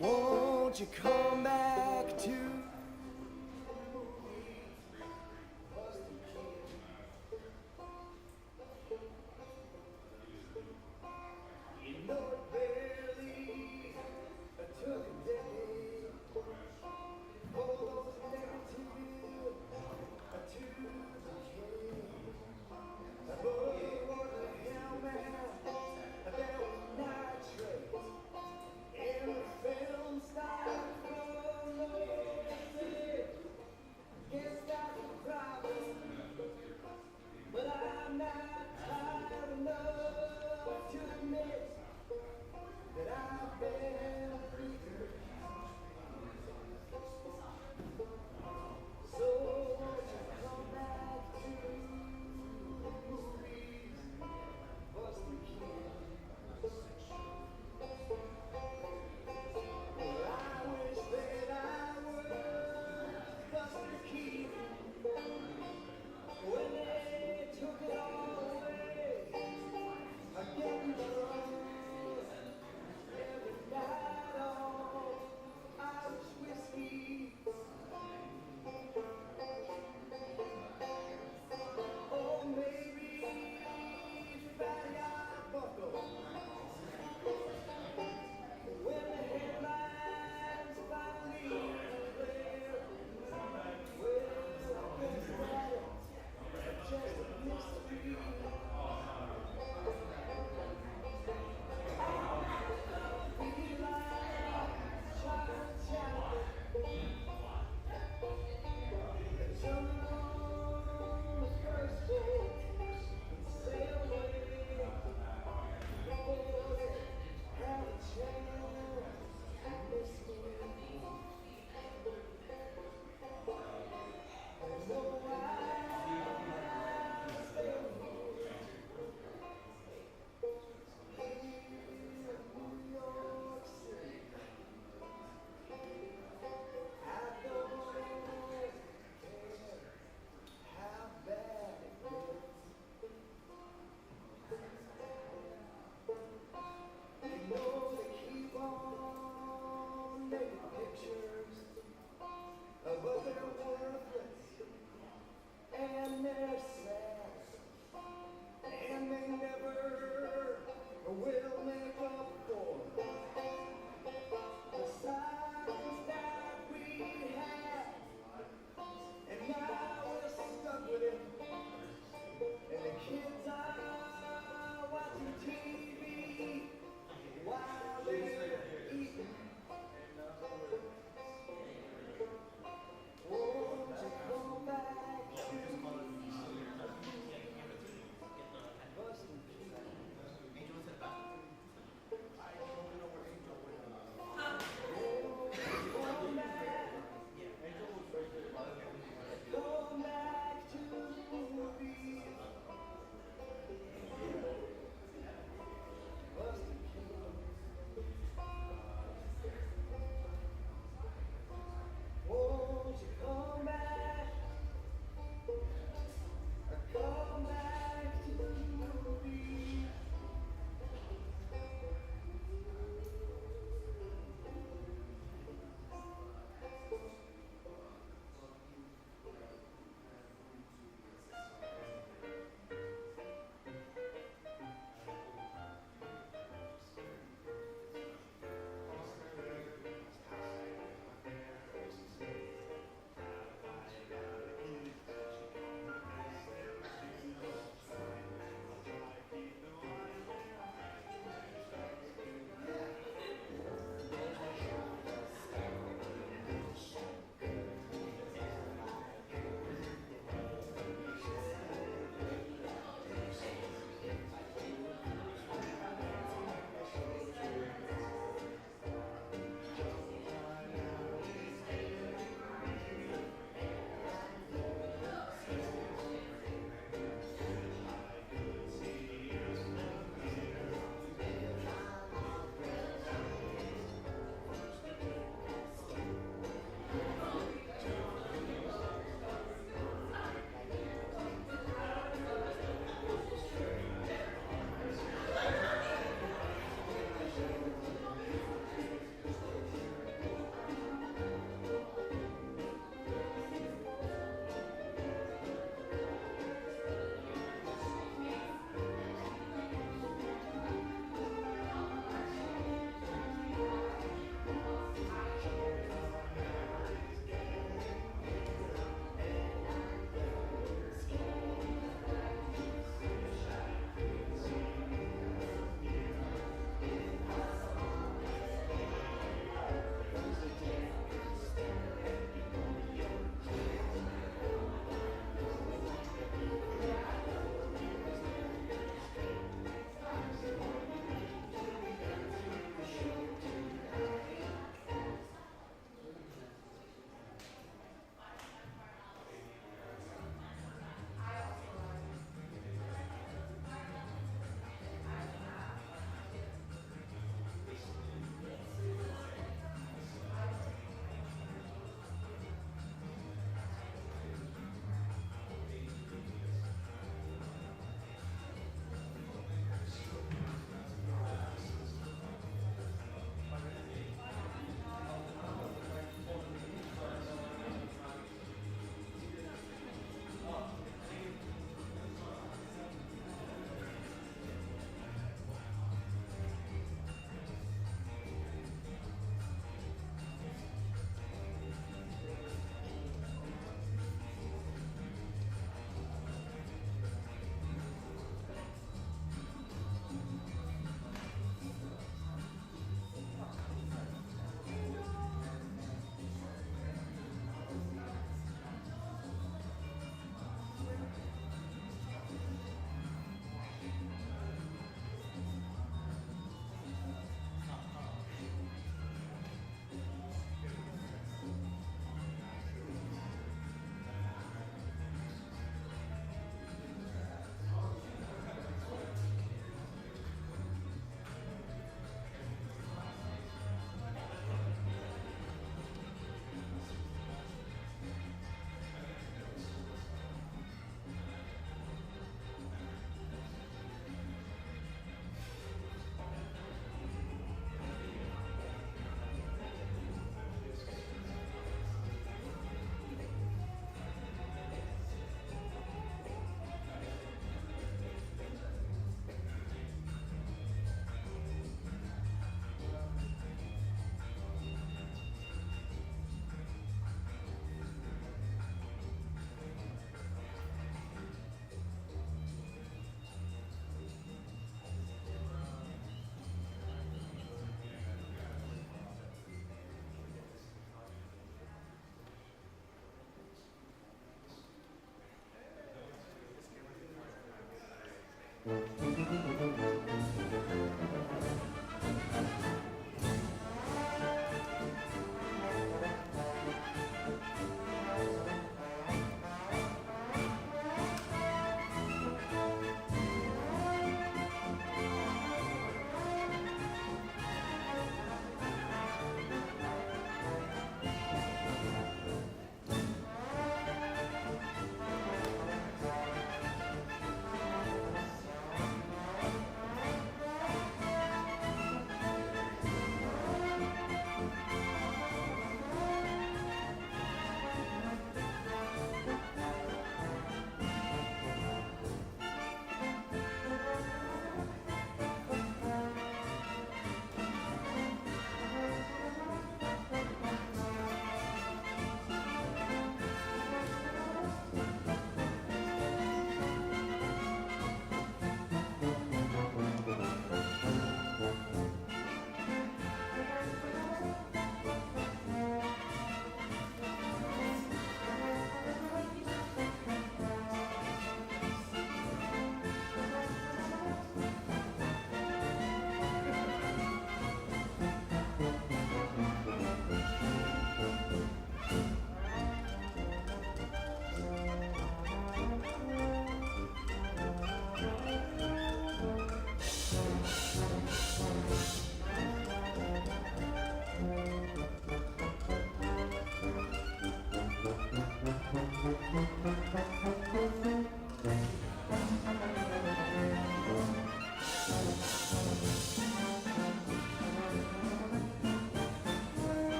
Won't you come back to?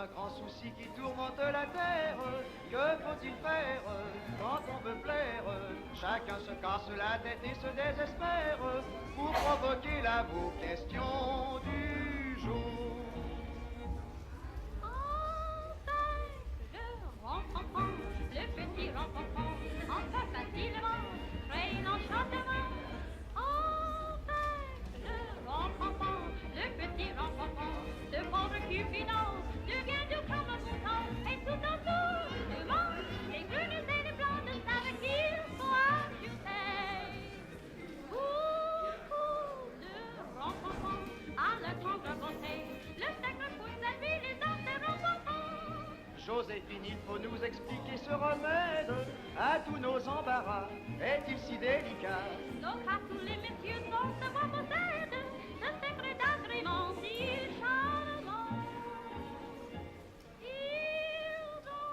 un grand souci qui tourmente la terre. Que faut-il faire quand on veut plaire? Chacun se casse la tête et se désespère pour provoquer la beau question du jour. Le petit rencontrant, enfin facilement, crée l'enchantement. Enfin, le rencontrant, le petit rencontrant, ce pauvre Cupidon devient doux comme un mouton. Et tout autour, devant, les brunes et les blondes savent qu'il faut ajouter. Beaucoup de rencontrants à la tendre beauté, le sacre pousse la vie, les enterrons bonbons. Joséphine, il faut nous expliquer ce remède à tous nos embarras. Est-il si délicat? Donc à tous les messieurs dont ce voix possède, ce secret d'agrément si charmant. Ils ont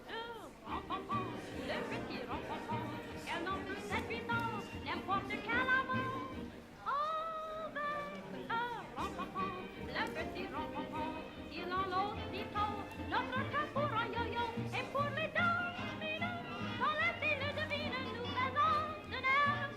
le rencontrant, le petit rencontrant, qu'un nom de 7-8 ans, n'importe quel amant. Avec le rencontrant, le petit rencontrant, il en aussitôt notre cœur pour un yo-yo et pour les dominos, sans laisser le devine, nous faisons de nerfs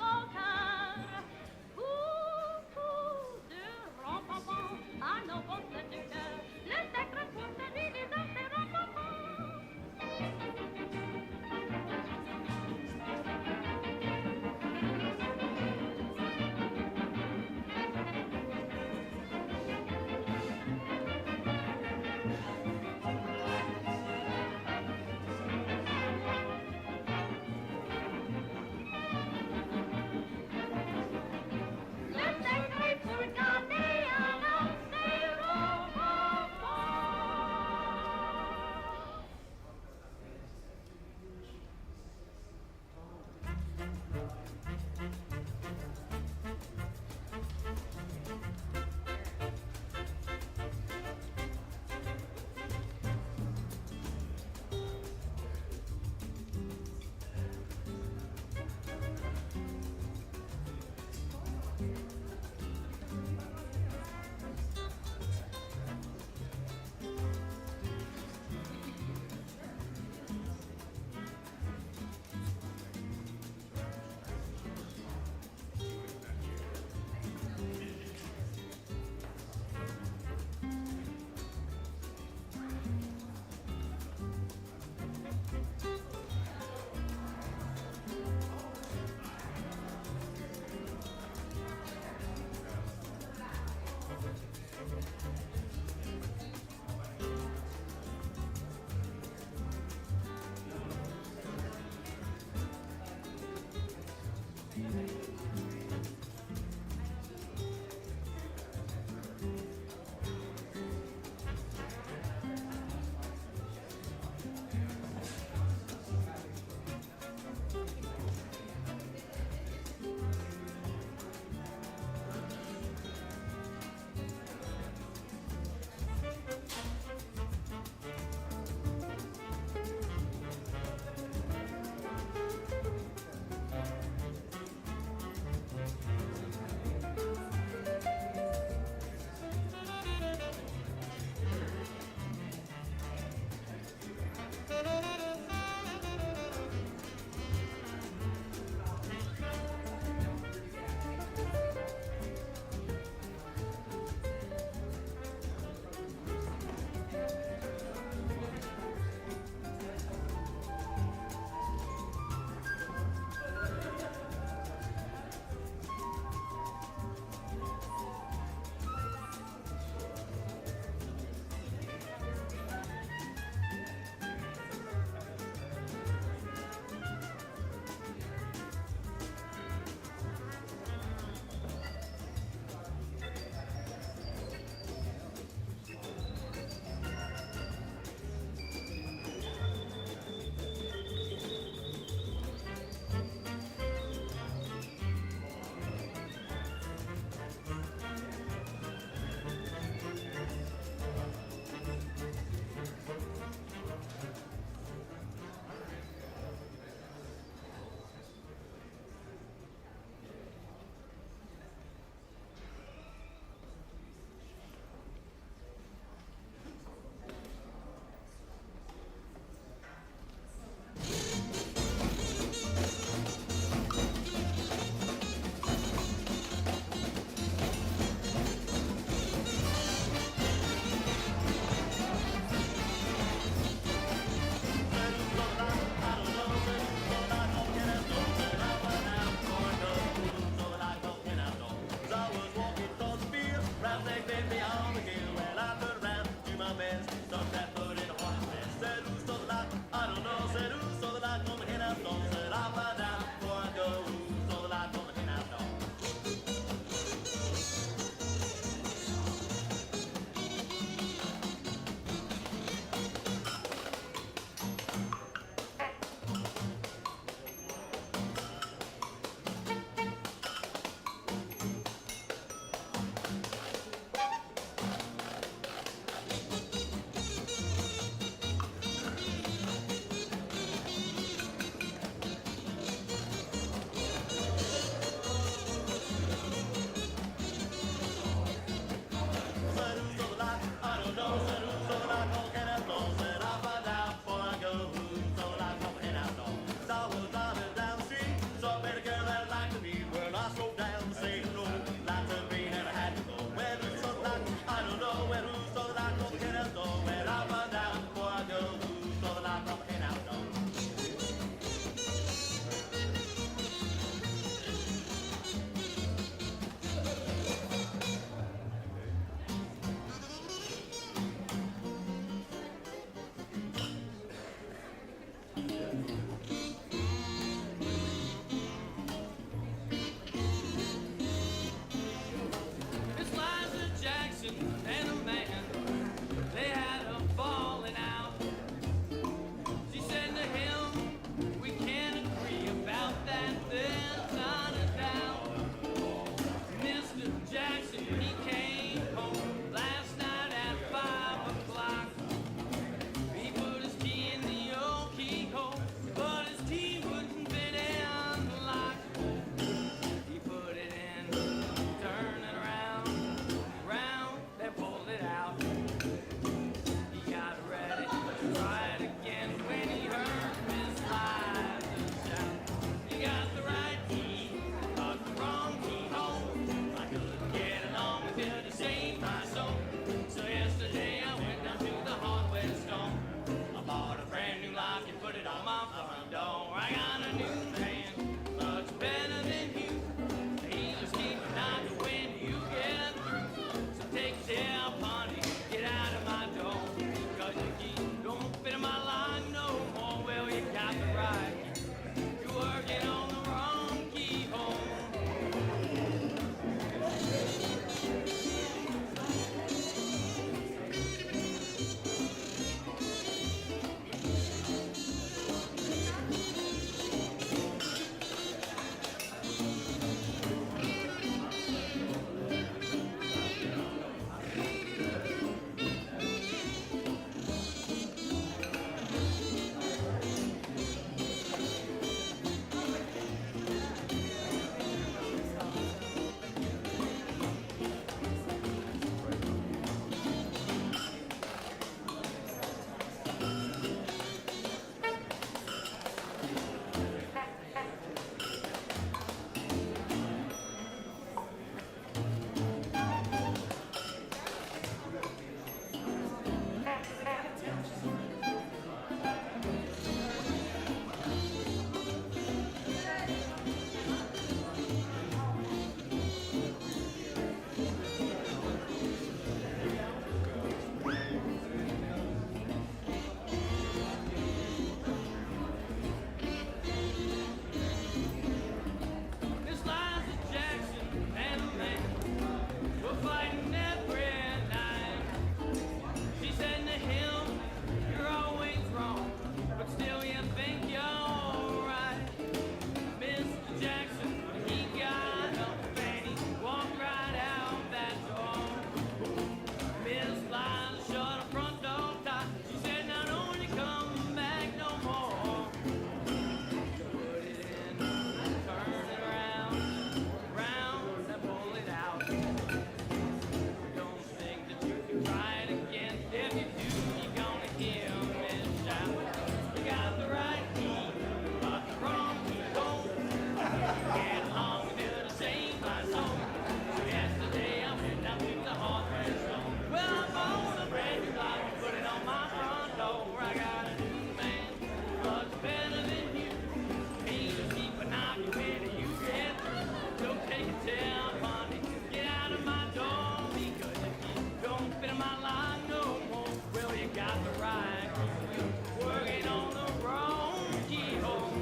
tell honey, get out of my door, because if you don't fit in my line no more, well, you got the right. You're working on the wrong keyhole.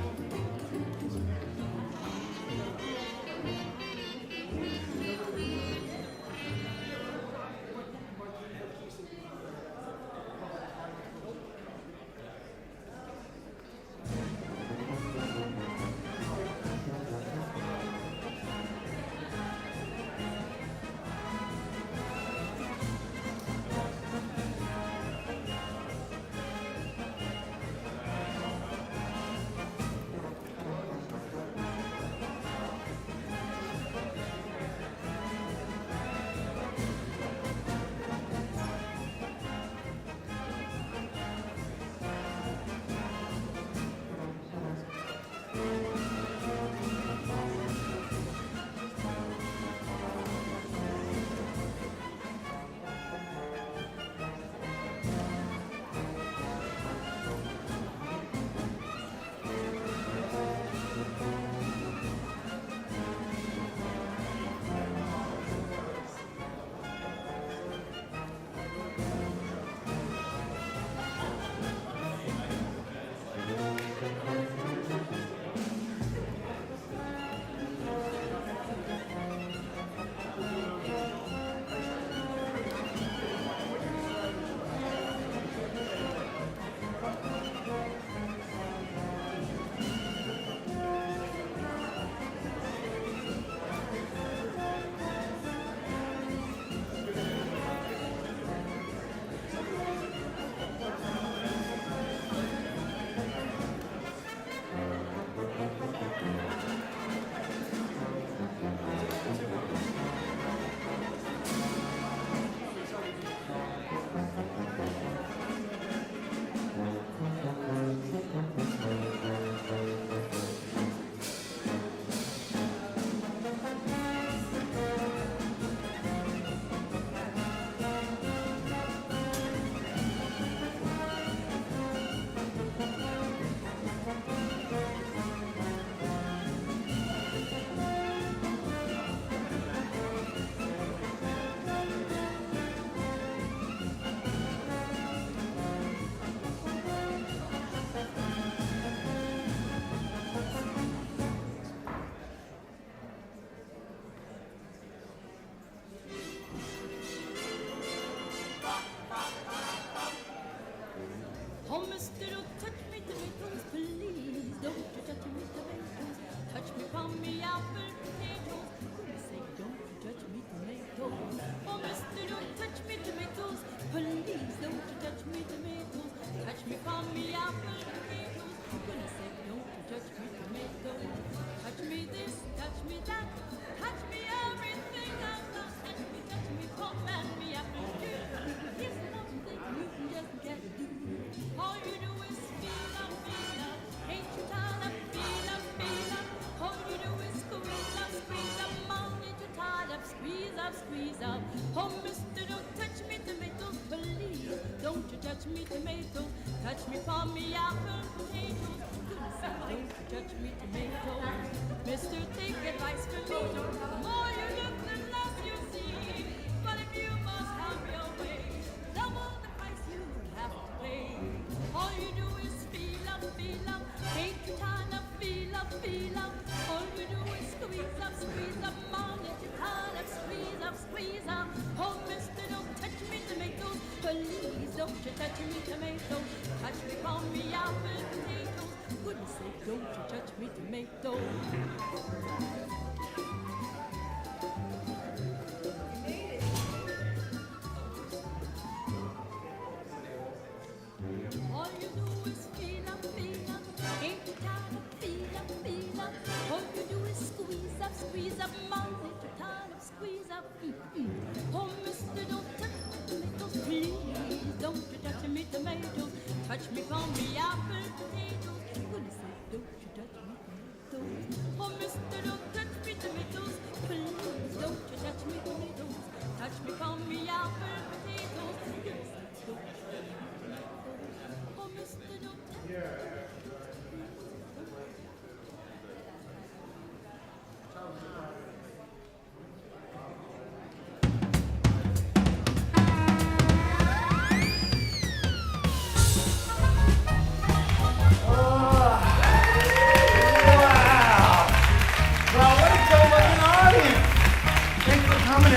Oh, mister, don't touch me tomatoes, please. Don't you touch me tomatoes. Touch me from me apple potatoes. Goodness sake, don't you touch me tomatoes. Oh, mister, don't touch me tomatoes, please. Don't you touch me tomatoes. Touch me from me apple potatoes. Goodness sake, don't you touch me tomatoes. Touch me this, touch me that. Touch me everything I've got. Touch me from and me apple too. Here's something you just can't do. All you do is feel up, ain't you tired of feel up? All you do is squeeze up, mom, ain't you tired of squeeze up? Oh, mister, don't touch me tomatoes, please. Don't you touch me tomatoes, touch me for me apple potatoes. Goodness sake, don't you touch me tomatoes. Mister, take advice from me. The more you look, the less you see. But if you must have your way, double the price you have to pay. All you do is feel up, ain't you tired of feel up? All you do is squeeze up, mom, ain't you tired of squeeze up? Oh, mister, don't touch me tomatoes, please, don't you touch me tomatoes. Touch me for me apple potatoes. Goodness sake, don't you touch me tomatoes. All you do is feel up, ain't you tired of feel up? All you do is squeeze up, mom, ain't you tired of squeeze up? Oh, mister, don't touch me tomatoes, please, don't you touch me tomatoes. Touch me from me apple potatoes. Goodness sake, don't you touch me tomatoes. Oh, mister, don't touch me tomatoes, please, don't you touch me tomatoes. Touch me from me apple potatoes. Goodness sake, don't you touch me tomatoes. Oh, mister, don't touch me.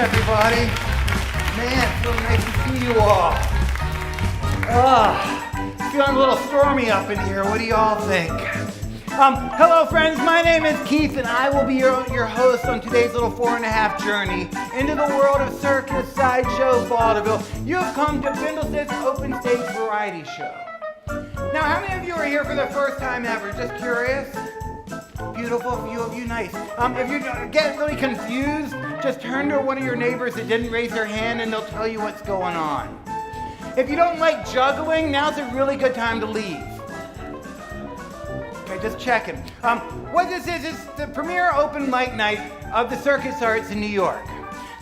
everybody. Man, so nice to see you all. Feeling a little stormy up in here. What do y'all think? Hello friends, my name is Keith and I will be your host on today's little 4.5 journey into the world of circus, sideshow, vaudeville. You have come to Bindlestiff's open stage variety show. Now, how many of you are here for the first time ever? Just curious? Beautiful few of you, nice. If you get really confused, just turn to one of your neighbors that didn't raise their hand and they'll tell you what's going on. If you don't like juggling, now's a really good time to leave. Okay, just checking. What this is the premier open mic night of the circus arts in New York.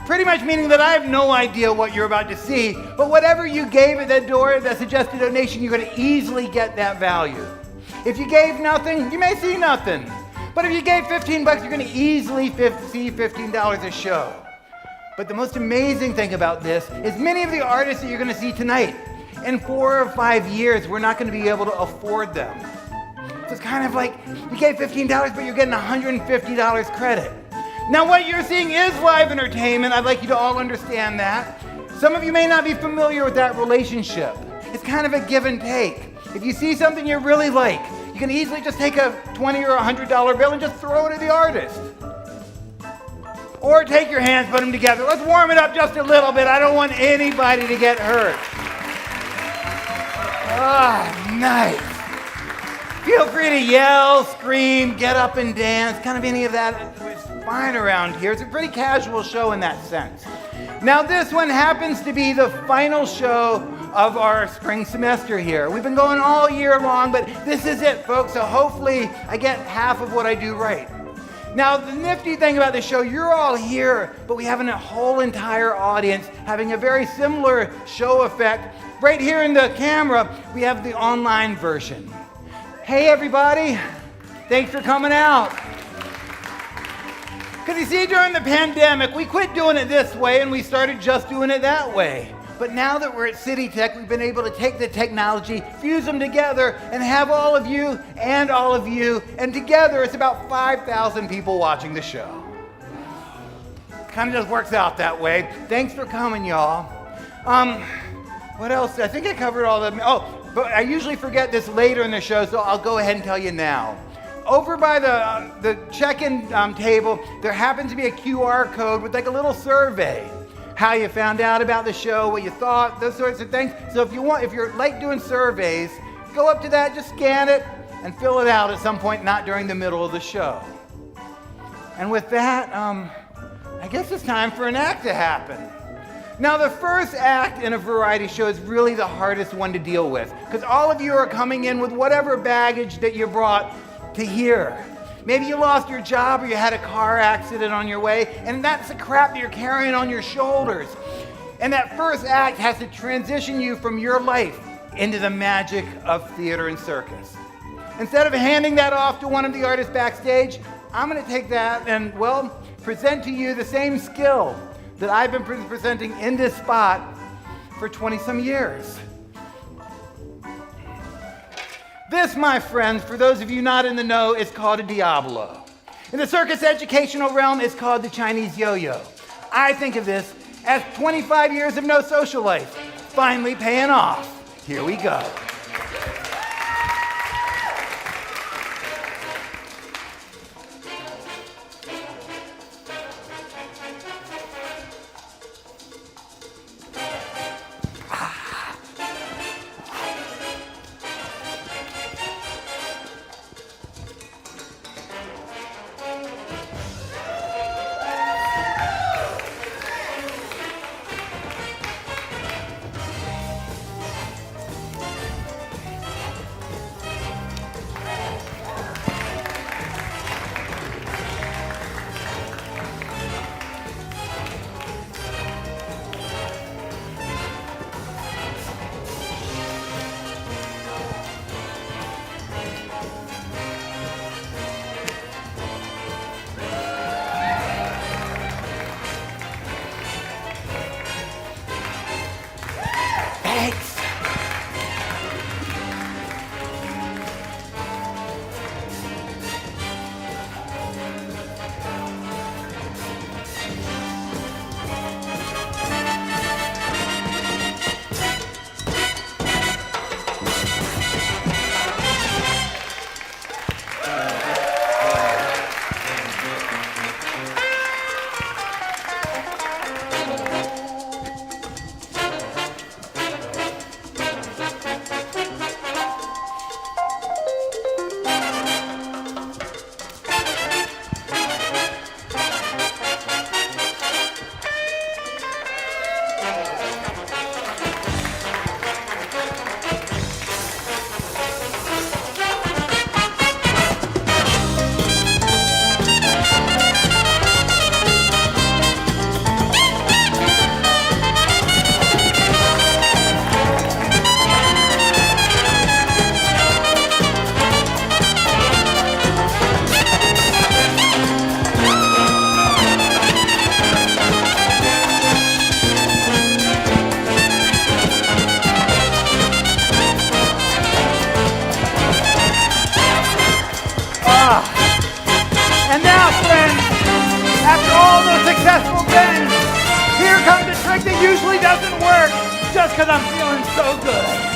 Pretty much meaning that I have no idea what you're about to see, but whatever you gave at that door, that suggested donation, you're going to easily get that value. If you gave nothing, you may see nothing. But if you gave $15, you're going to easily see $15 a show. But the most amazing thing about this is many of the artists that you're going to see tonight, in 4 or 5 years, we're not going to be able to afford them. So it's kind of like you gave $15, but you're getting $150 credit. Now what you're seeing is live entertainment. I'd like you to all understand that. Some of you may not be familiar with that relationship. It's kind of a give and take. If you see something you really like, you can easily just take a $20 or $100 bill and just throw it at the artist. Or take your hands, put them together. Let's warm it up just a little bit. I don't want anybody to get hurt. Nice. Feel free to yell, scream, get up and dance. Kind of any of that is fine around here. It's a pretty casual show in that sense. Now this one happens to be the final show of our spring semester here. We've been going all year long, but this is it, folks, so hopefully I get half of what I do right. Now, the nifty thing about this show, you're all here, but we have a whole entire audience having a very similar show effect. Right here in the camera, we have the online version. Hey, everybody. Thanks for coming out. Because you see, during the pandemic, we quit doing it this way and we started just doing it that way. But now that we're at City Tech, we've been able to take the technology, fuse them together, and have all of you, and together it's about 5,000 people watching the show. Kind of just works out that way. Thanks for coming, y'all. What else? I think I covered all the... but I usually forget this later in the show, so I'll go ahead and tell you now. Over by the check-in table, there happens to be a QR code with like a little survey. How you found out about the show, what you thought, those sorts of things. So if you're like doing surveys, go up to that, just scan it, and fill it out at some point, not during the middle of the show. And with that, I guess it's time for an act to happen. Now, the first act in a variety show is really the hardest one to deal with, because all of you are coming in with whatever baggage that you brought to here. Maybe you lost your job or you had a car accident on your way, and that's the crap that you're carrying on your shoulders. And that first act has to transition you from your life into the magic of theater and circus. Instead of handing that off to one of the artists backstage, I'm going to take that and, present to you the same skill that I've been presenting in this spot for 20-some years. This, my friends, for those of you not in the know, is called a Diablo. In the circus educational realm, it's called the Chinese yo-yo. I think of this as 25 years of no social life, finally paying off. Here we go. successful bend. Here comes a trick that usually doesn't work, just because I'm feeling so good.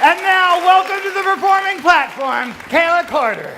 And now, welcome to the performing platform, Kayla Carter.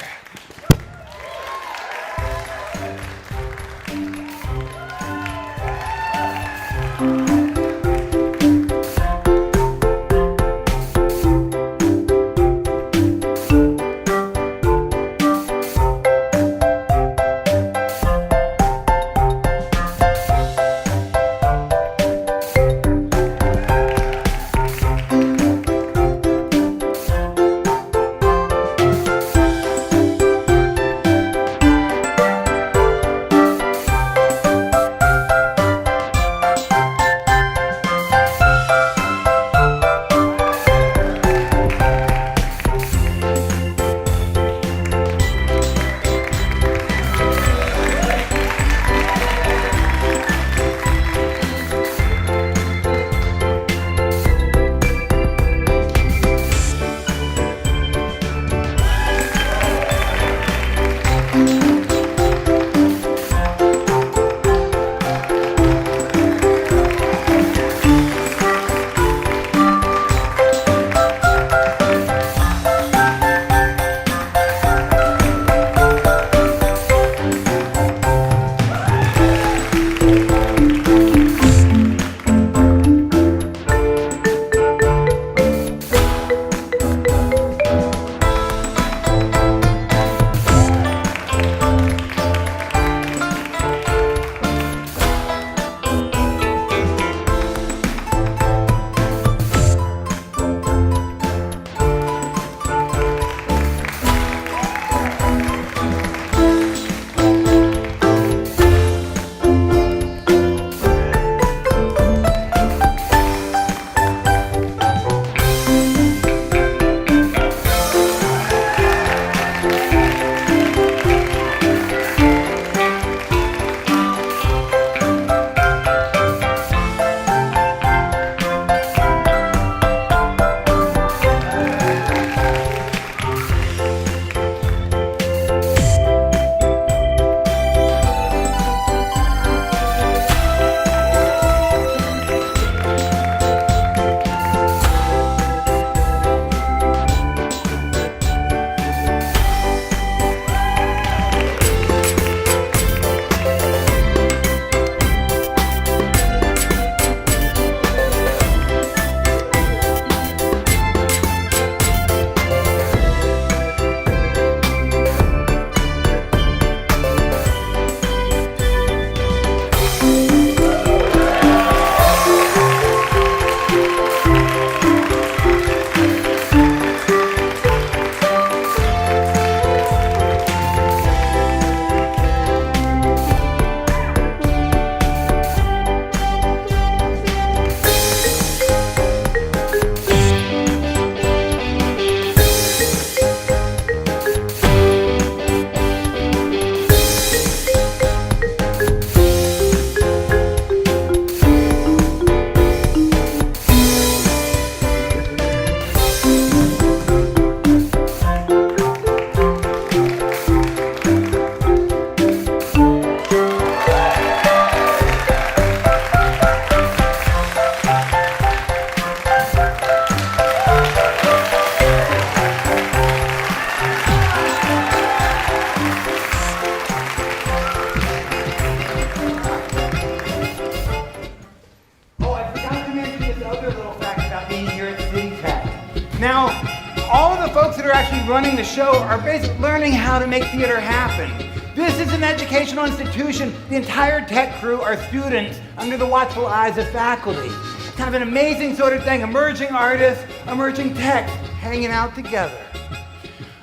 that are actually running the show are basically learning how to make theater happen. This is an educational institution. The entire tech crew are students under the watchful eyes of faculty. It's kind of an amazing sort of thing. Emerging artists, emerging tech, hanging out together.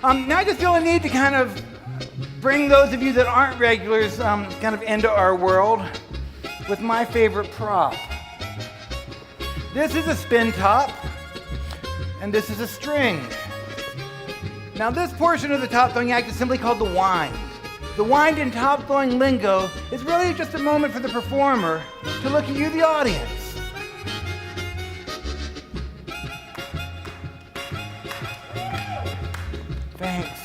Now I just feel a need to kind of bring those of you that aren't regulars kind of into our world with my favorite prop. This is a spin top, and this is a string. Now this portion of the top throwing act is simply called the wind. The wind in top throwing lingo is really just a moment for the performer to look at you, the audience. Thanks.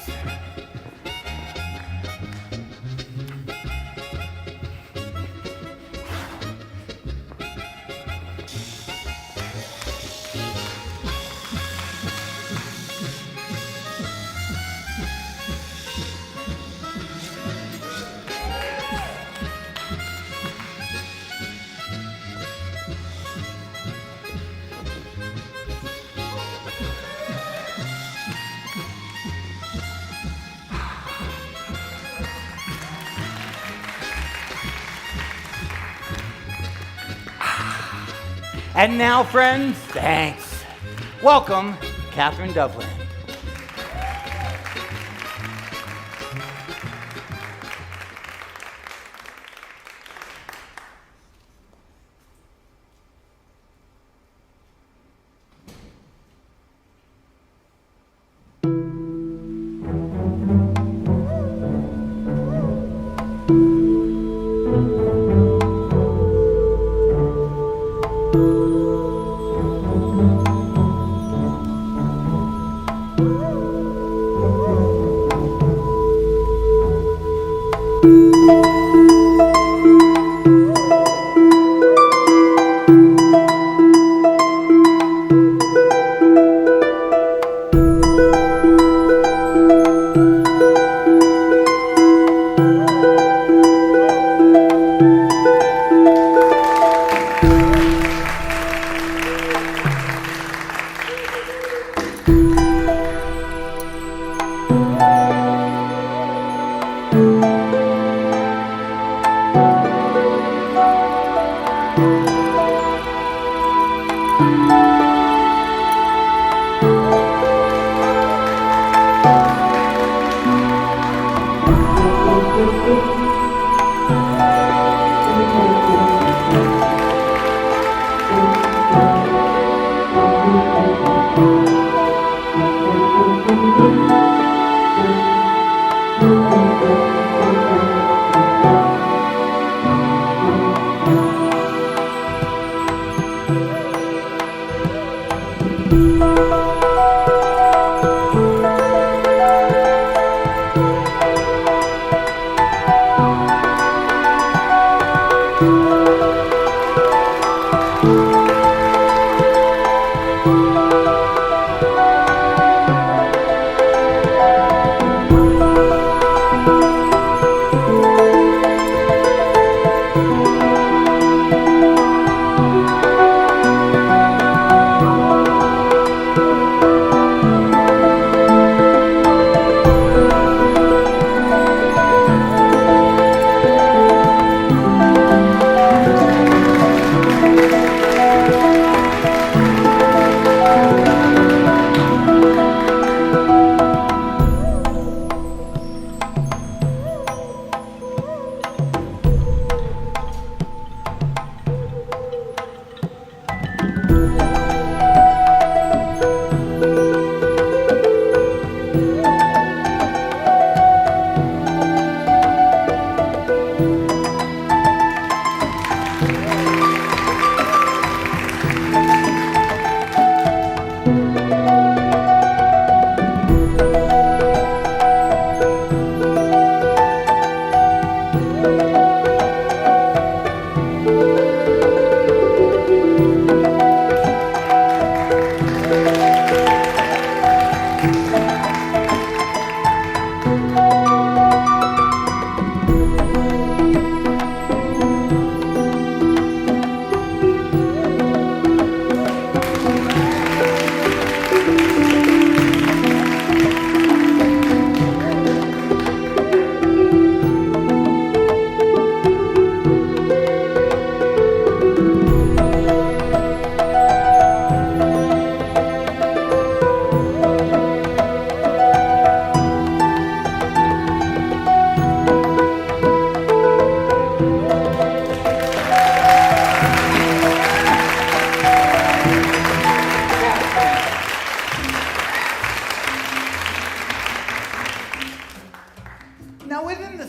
And now, friends, thanks. Welcome, Catherine Dublin.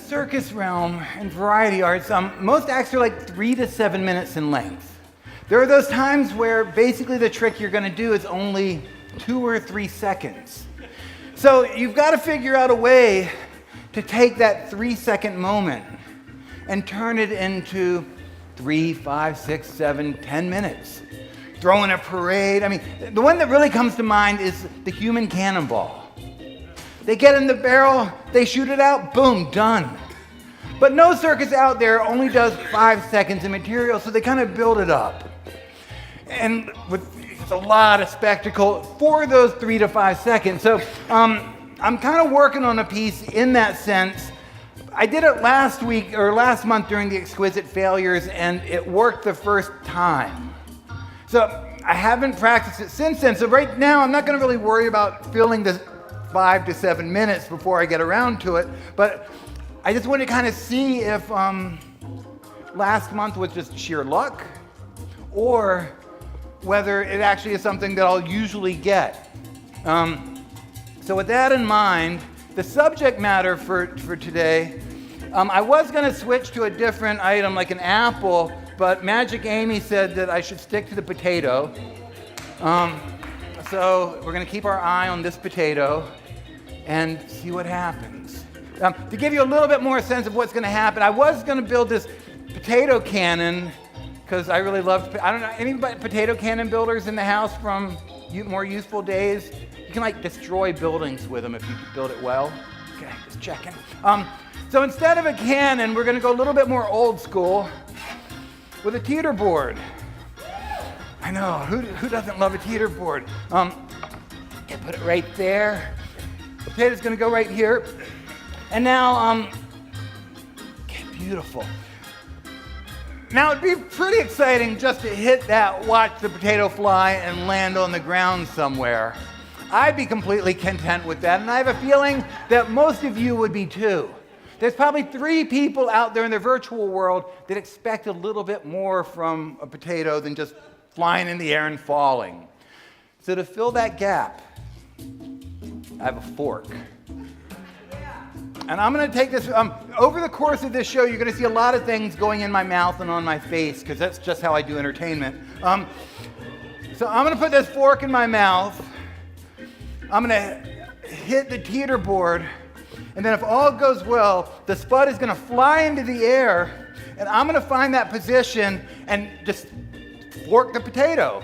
circus realm and variety arts, most acts are like 3 to 7 minutes in length. There are those times where basically the trick you're going to do is only 2 or 3 seconds. So you've got to figure out a way to take that 3-second moment and turn it into 3, 5, 6, 7, 10 minutes. Throw in a parade. I mean, the one that really comes to mind is the human cannonball. They get in the barrel, they shoot it out, boom, done. But no circus out there only does 5 seconds of material, so they kind of build it up. And it's a lot of spectacle for those 3 to 5 seconds. So I'm kind of working on a piece in that sense. I did it last month during the Exquisite failures, and it worked the first time. So I haven't practiced it since then. So right now, I'm not going to really worry about filling the 5 to 7 minutes before I get around to it. But I just want to kind of see if last month was just sheer luck, or whether it actually is something that I'll usually get. So with that in mind, the subject matter for today, I was going to switch to a different item like an apple, but Magic Amy said that I should stick to the potato. So we're going to keep our eye on this potato and see what happens. To give you a little bit more sense of what's going to happen, I was going to build this potato cannon because I really loved, I don't know, any potato cannon builders in the house from more youthful days? You can like destroy buildings with them if you build it well. Okay, just checking. So instead of a cannon, we're going to go a little bit more old school with a teeter board. I know, who doesn't love a teeter board? Okay, put it right there. The potato's going to go right here. And now, okay, beautiful. Now, it'd be pretty exciting just to hit that, watch the potato fly and land on the ground somewhere. I'd be completely content with that, and I have a feeling that most of you would be too. There's probably 3 people out there in the virtual world that expect a little bit more from a potato than just flying in the air and falling. So to fill that gap, I have a fork. And I'm going to take this, over the course of this show, you're going to see a lot of things going in my mouth and on my face, because that's just how I do entertainment. So I'm going to put this fork in my mouth. I'm going to hit the teeter board, and then if all goes well, the spud is going to fly into the air, and I'm going to find that position and just fork the potato.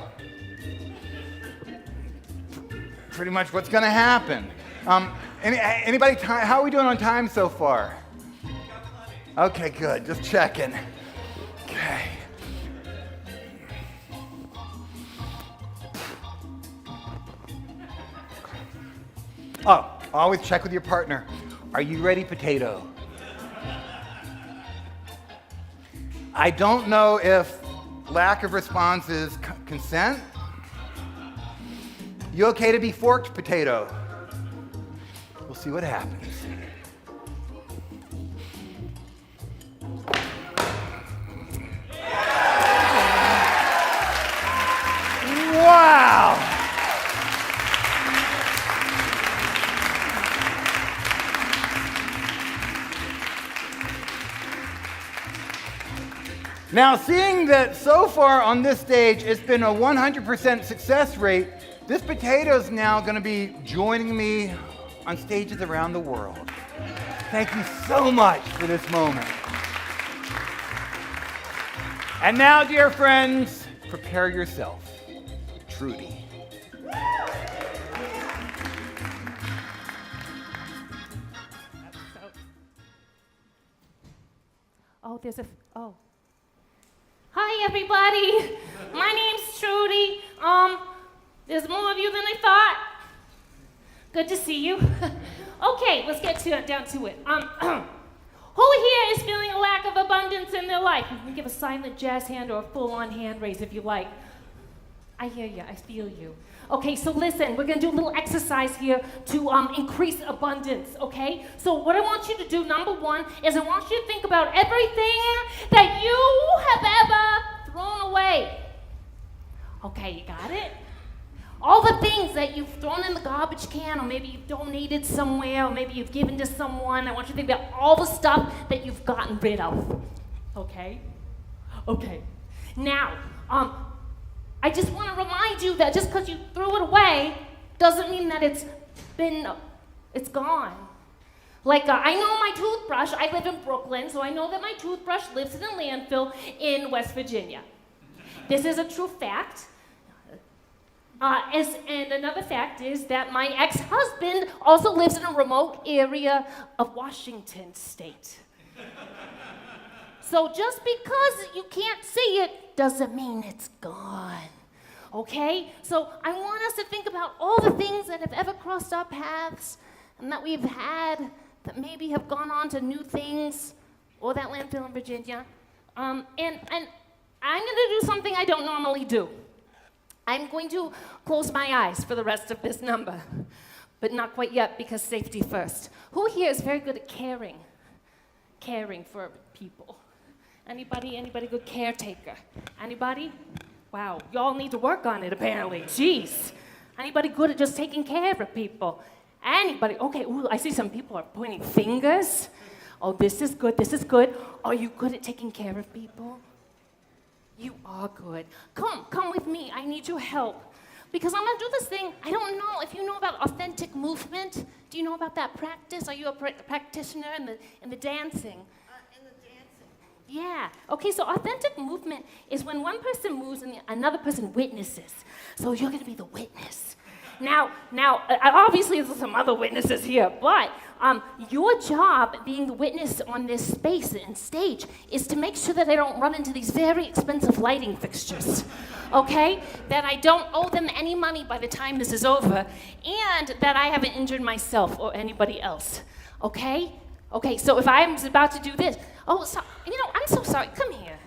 Pretty much what's going to happen. Anybody, how are we doing on time so far? Okay, good. Just checking. Okay. Oh, always check with your partner. Are you ready, potato? I don't know if lack of response is consent. You okay to be forked, potato? We'll see what happens. Wow! Now, seeing that so far on this stage it's been a 100% success rate, this potato's now going to be joining me on stages around the world. Thank you so much for this moment. And now, dear friends, prepare yourself. Trudy. Hi, everybody. My name's Trudy. There's more of you than I thought. Good to see you. Okay, let's get down to it. Who here is feeling a lack of abundance in their life? You can give a silent jazz hand or a full-on hand raise if you like. I hear you. I feel you. Okay, so listen, we're going to do a little exercise here to increase abundance, okay? So what I want you to do, number 1, is I want you to think about everything that you have ever thrown away. Okay, you got it? all the things that you've thrown in the garbage can, or maybe you've donated somewhere, or maybe you've given to someone. I want you to think about all the stuff that you've gotten rid of. Okay? Okay. Now, I just want to remind you that just because you threw it away doesn't mean that it's gone. Like, I know my toothbrush, I live in Brooklyn, so I know that my toothbrush lives in a landfill in West Virginia. This is a true fact. And another fact is that my ex-husband also lives in a remote area of Washington State. So just because you can't see it doesn't mean it's gone. Okay? So I want us to think about all the things that have ever crossed our paths and that we've had that maybe have gone on to new things, or that landfill in Virginia. And I'm going to do something I don't normally do. I'm going to close my eyes for the rest of this number, but not quite yet, because safety first. Who here is very good at caring for people? Anybody good caretaker? Anybody? Wow, y'all need to work on it apparently. Jeez. Anybody good at just taking care of people? Anybody? Okay, ooh, I see some people are pointing fingers. Oh, this is good, this is good. Are you good at taking care of people? You are good. Come with me, I need your help. Because I'm gonna do this thing, I don't know if you know about authentic movement. Do you know about that practice? Are you a practitioner in the dancing? Yeah. Okay, so authentic movement is when one person moves and another person witnesses. So you're gonna be the witness. Now, obviously there's some other witnesses here, but your job being the witness on this space and stage is to make sure that I don't run into these very expensive lighting fixtures, okay? That I don't owe them any money by the time this is over, and that I haven't injured myself or anybody else, okay? Okay, so if I'm about to do this, I'm so sorry, come here.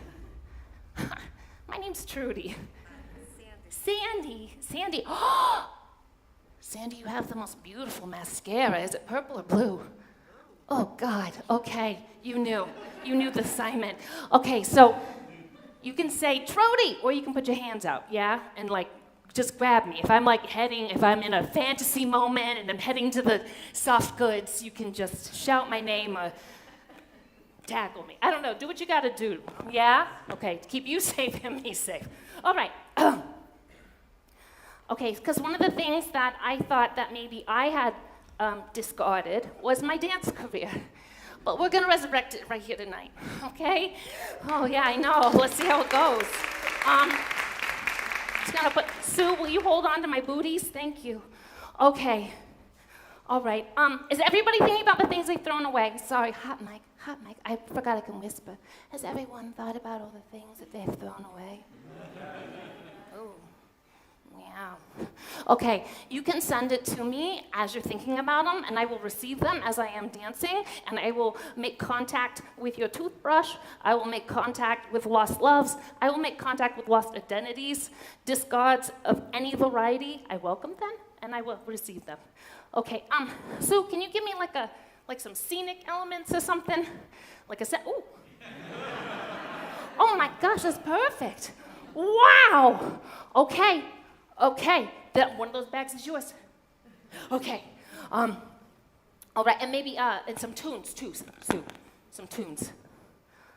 My name's Trudy. Sandy. Sandy, you have the most beautiful mascara. Is it purple or blue? Oh, God, okay, you knew the assignment. Okay, so you can say Trudy, or you can put your hands out, yeah? And just grab me. If I'm in a fantasy moment and I'm heading to the soft goods, you can just shout my name or tackle me. I don't know, do what you gotta do, yeah? Okay, to keep you safe and me safe. All right. Okay, because one of the things that I thought that maybe I had discarded was my dance career. But we're gonna resurrect it right here tonight, okay? Oh yeah, I know, let's see how it goes. Just gonna put, Sue, will you hold on to my booties? Thank you. Okay, all right. Is everybody thinking about the things they've thrown away? Sorry, hot mic, I forgot I can whisper. Has everyone thought about all the things that they've thrown away? Oh. Yeah. Okay, you can send it to me as you're thinking about them, and I will receive them as I am dancing, and I will make contact with your toothbrush. I will make contact with lost loves. I will make contact with lost identities, discards of any variety. I welcome them, and I will receive them. Okay, Sue, can you give me like some scenic elements or something? Like a ooh. Oh my gosh, that's perfect. Wow. Okay, that one of those bags is yours. Okay, all right, and maybe and some tunes too, Sue, some tunes.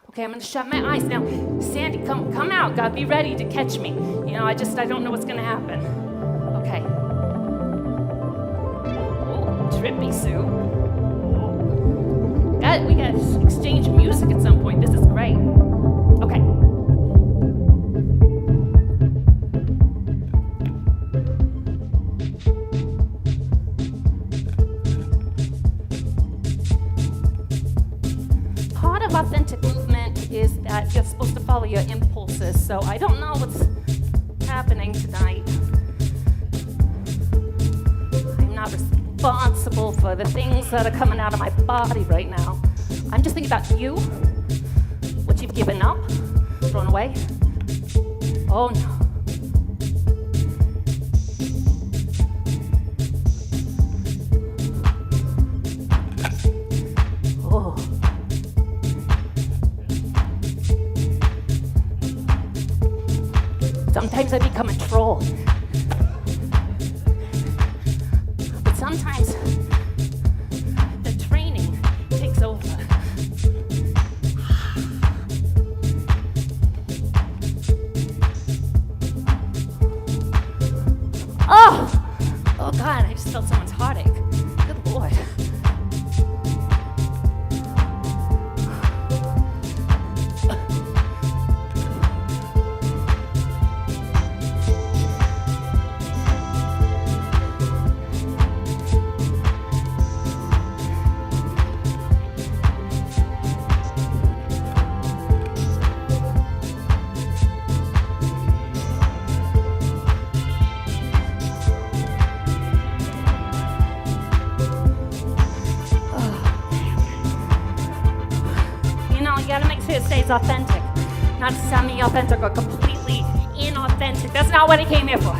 Okay, I'm gonna shut my eyes now. Sandy, come out. Gotta be ready to catch me. I don't know what's gonna happen. Okay. Oh, trippy, Sue. We gotta exchange music at some point. This is great. Okay. Authentic movement is that you're supposed to follow your impulses, so I don't know what's happening tonight. I'm not responsible for the things that are coming out of my body right now. I'm just thinking about you, what you've given up, thrown away. Oh no. Sometimes I become a troll. guys, the training takes over. Oh God, I just felt someone's heartache. Good Lord. It stays authentic, not semi-authentic or completely inauthentic. That's not what I came here for.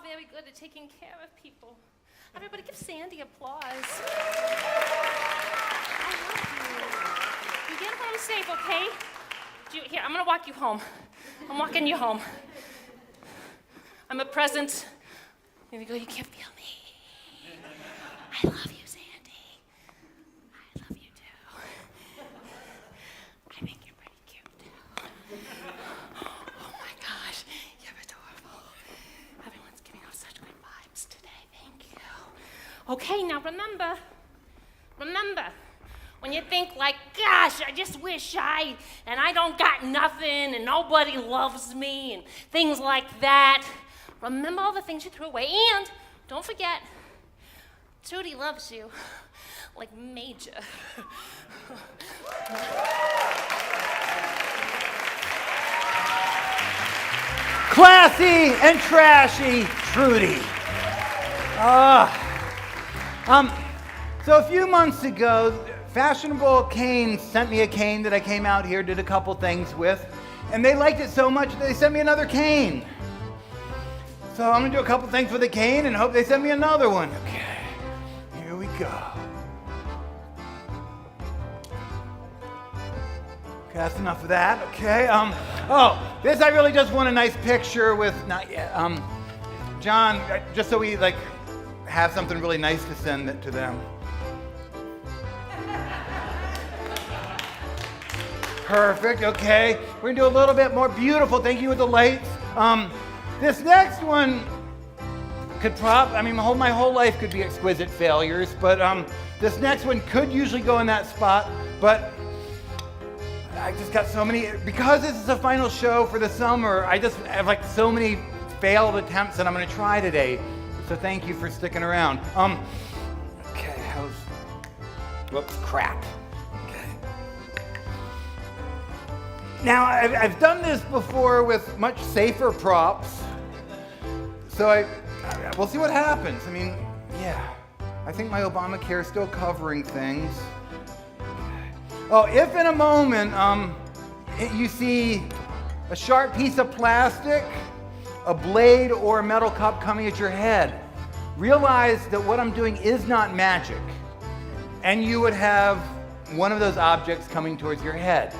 Very good at taking care of people. Everybody give Sandy applause. I love you. You get home safe, okay? Here, I'm gonna walk you home. I'm walking you home. I'm a present. There we go, you can't feel me. I love you, Sandy. I love you too. I think you're pretty cute too. Oh my gosh, you're adorable. Everyone's giving off such good vibes today, thank you. Okay, now remember, when you think like, gosh, I just wish I don't got nothing and nobody loves me and things like that, remember all the things you threw away, and don't forget, Trudy loves you, like major. Classy and trashy Trudy. So a few months ago, Fashionable Canes sent me a cane that I came out here, did a couple things with, and they liked it so much that they sent me another cane. So I'm gonna do a couple things with the cane and hope they send me another one. Okay, here we go. Okay, that's enough of that, okay. This I really just want a nice picture with, not yet, John, just so we like have something really nice to send it to them. Perfect, okay. We're gonna do a little bit more beautiful, thank you with the lights. This next one could my whole life could be exquisite failures, but this next one could usually go in that spot, but I just got so many, because this is the final show for the summer, I just have like so many failed attempts that I'm gonna try today. So thank you for sticking around. Okay, whoops, crap. Now, I've done this before with much safer props, so we'll see what happens. I mean, yeah, I think my Obamacare is still covering things. Oh, if in a moment you see a sharp piece of plastic, a blade, or a metal cup coming at your head, realize that what I'm doing is not magic, and you would have one of those objects coming towards your head.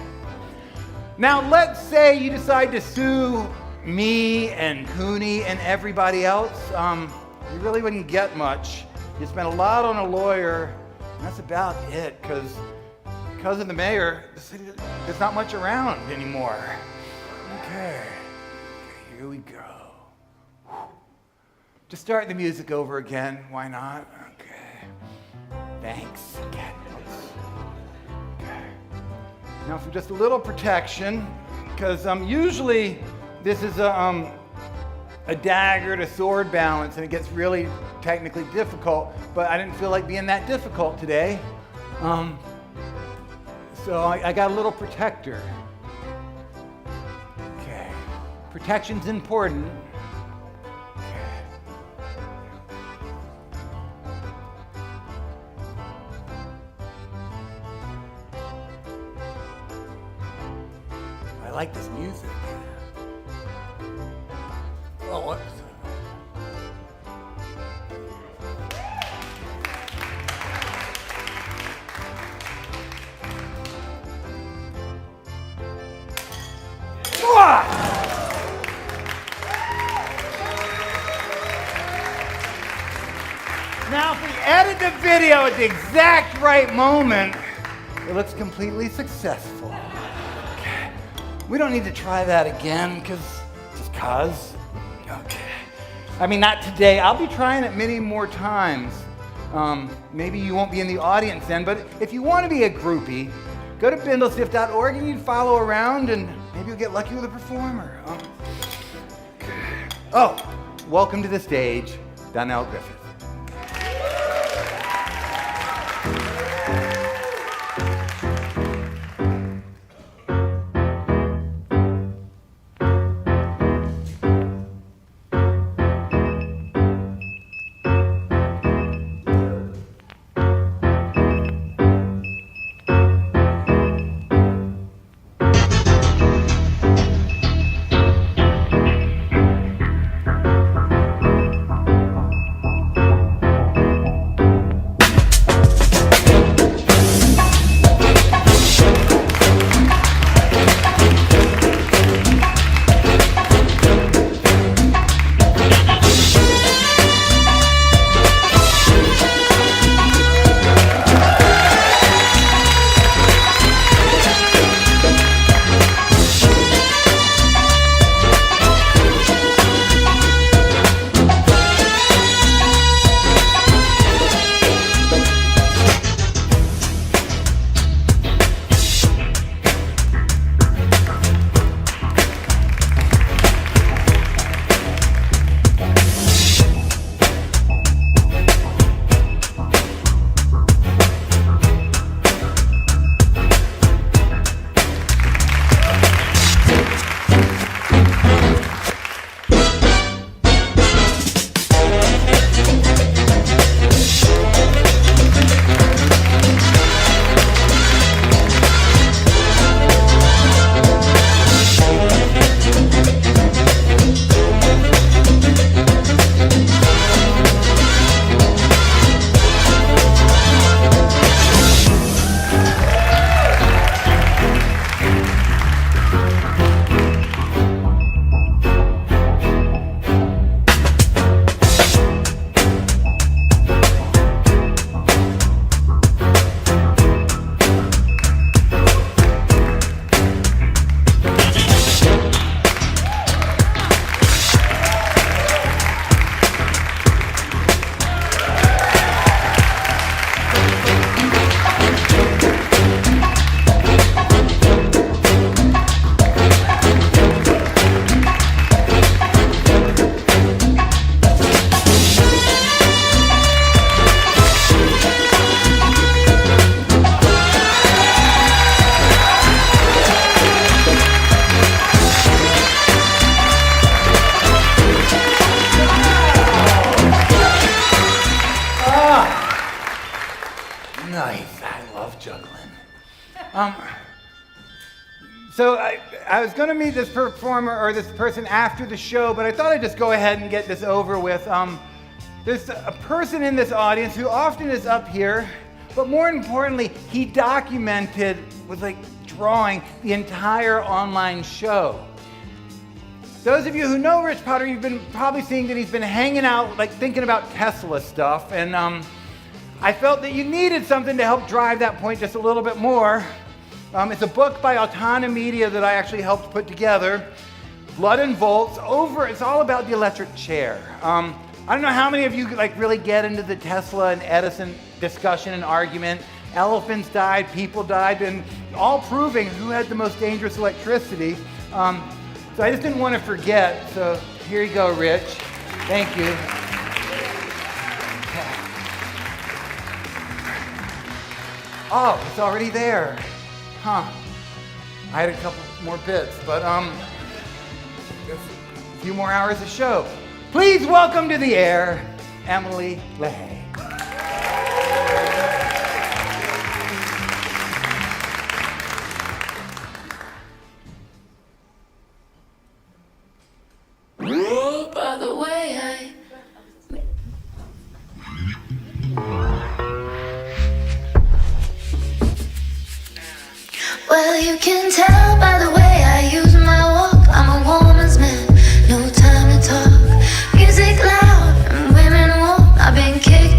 Now, let's say you decide to sue me and Cooney and everybody else. You really wouldn't get much. You spend a lot on a lawyer, and that's about it, because of the mayor, the city, there's not much around anymore. Okay, here we go. Just start the music over again, why not? Okay, thanks. Okay. Now for just a little protection, because usually this is a dagger to sword balance, and it gets really technically difficult, but I didn't feel like being that difficult today. So I got a little protector. Okay, protection's important. I like this music. Oh, what? Now, if we edit the video at the exact right moment, it looks completely successful. Okay. We don't need to try that again, just cause. Okay. I mean, not today. I'll be trying it many more times. Maybe you won't be in the audience then, but if you want to be a groupie, go to bindlestiff.org and you can follow around, and maybe you'll get lucky with a performer. Welcome to the stage, Donnell Griffith. So I was going to meet this performer or this person after the show, but I thought I'd just go ahead and get this over with. There's a person in this audience who often is up here, but more importantly, he documented with like drawing the entire online show. Those of you who know Rich Potter, you've been probably seeing that he's been hanging out, like thinking about Tesla stuff, and I felt that you needed something to help drive that point just a little bit more. It's a book by Autona Media that I actually helped put together, Blood and Volts. It's all about the electric chair. I don't know how many of you like really get into the Tesla and Edison discussion and argument. Elephants died, people died, and all proving who had the most dangerous electricity. So I just didn't want to forget. So here you go, Rich. Thank you. Oh, it's already there. Huh. I had a couple more bits, but a few more hours of show. Please welcome to the air, Emily LaHaye. Oh, by the way, well, you can tell by the way I use my walk. I'm a woman's man, no time to talk. Music loud and women won't. I've been kicking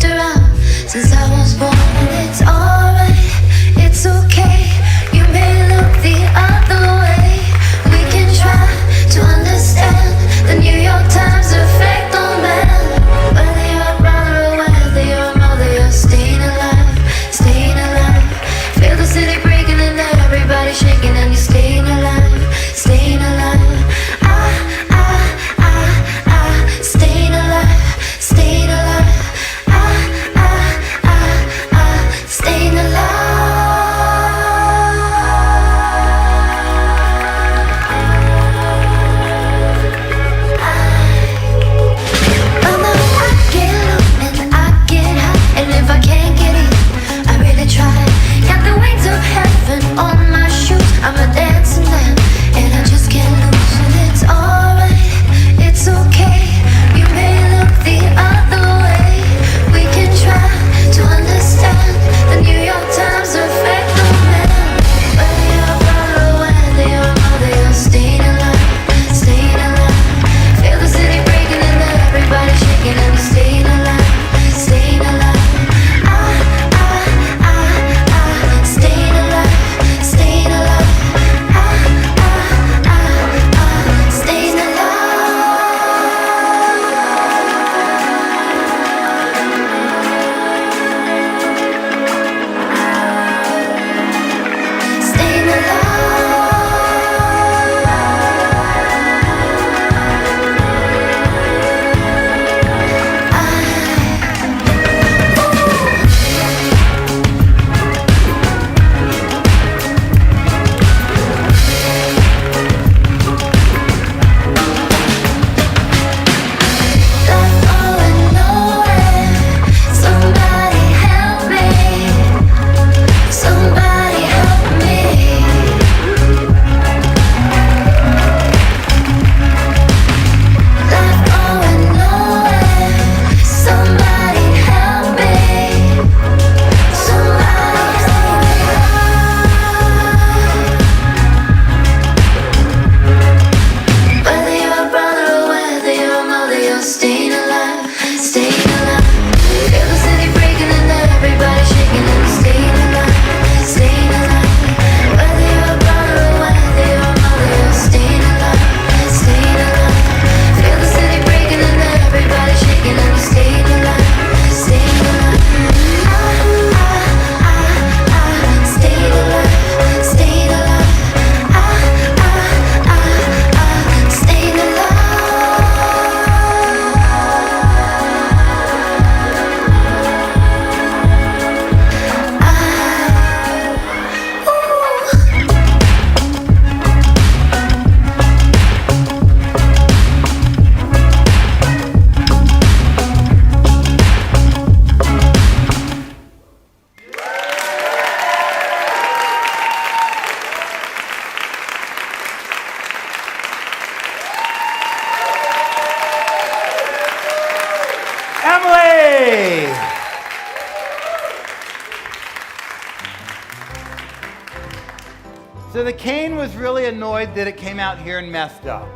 So the cane was really annoyed that it came out here and messed up.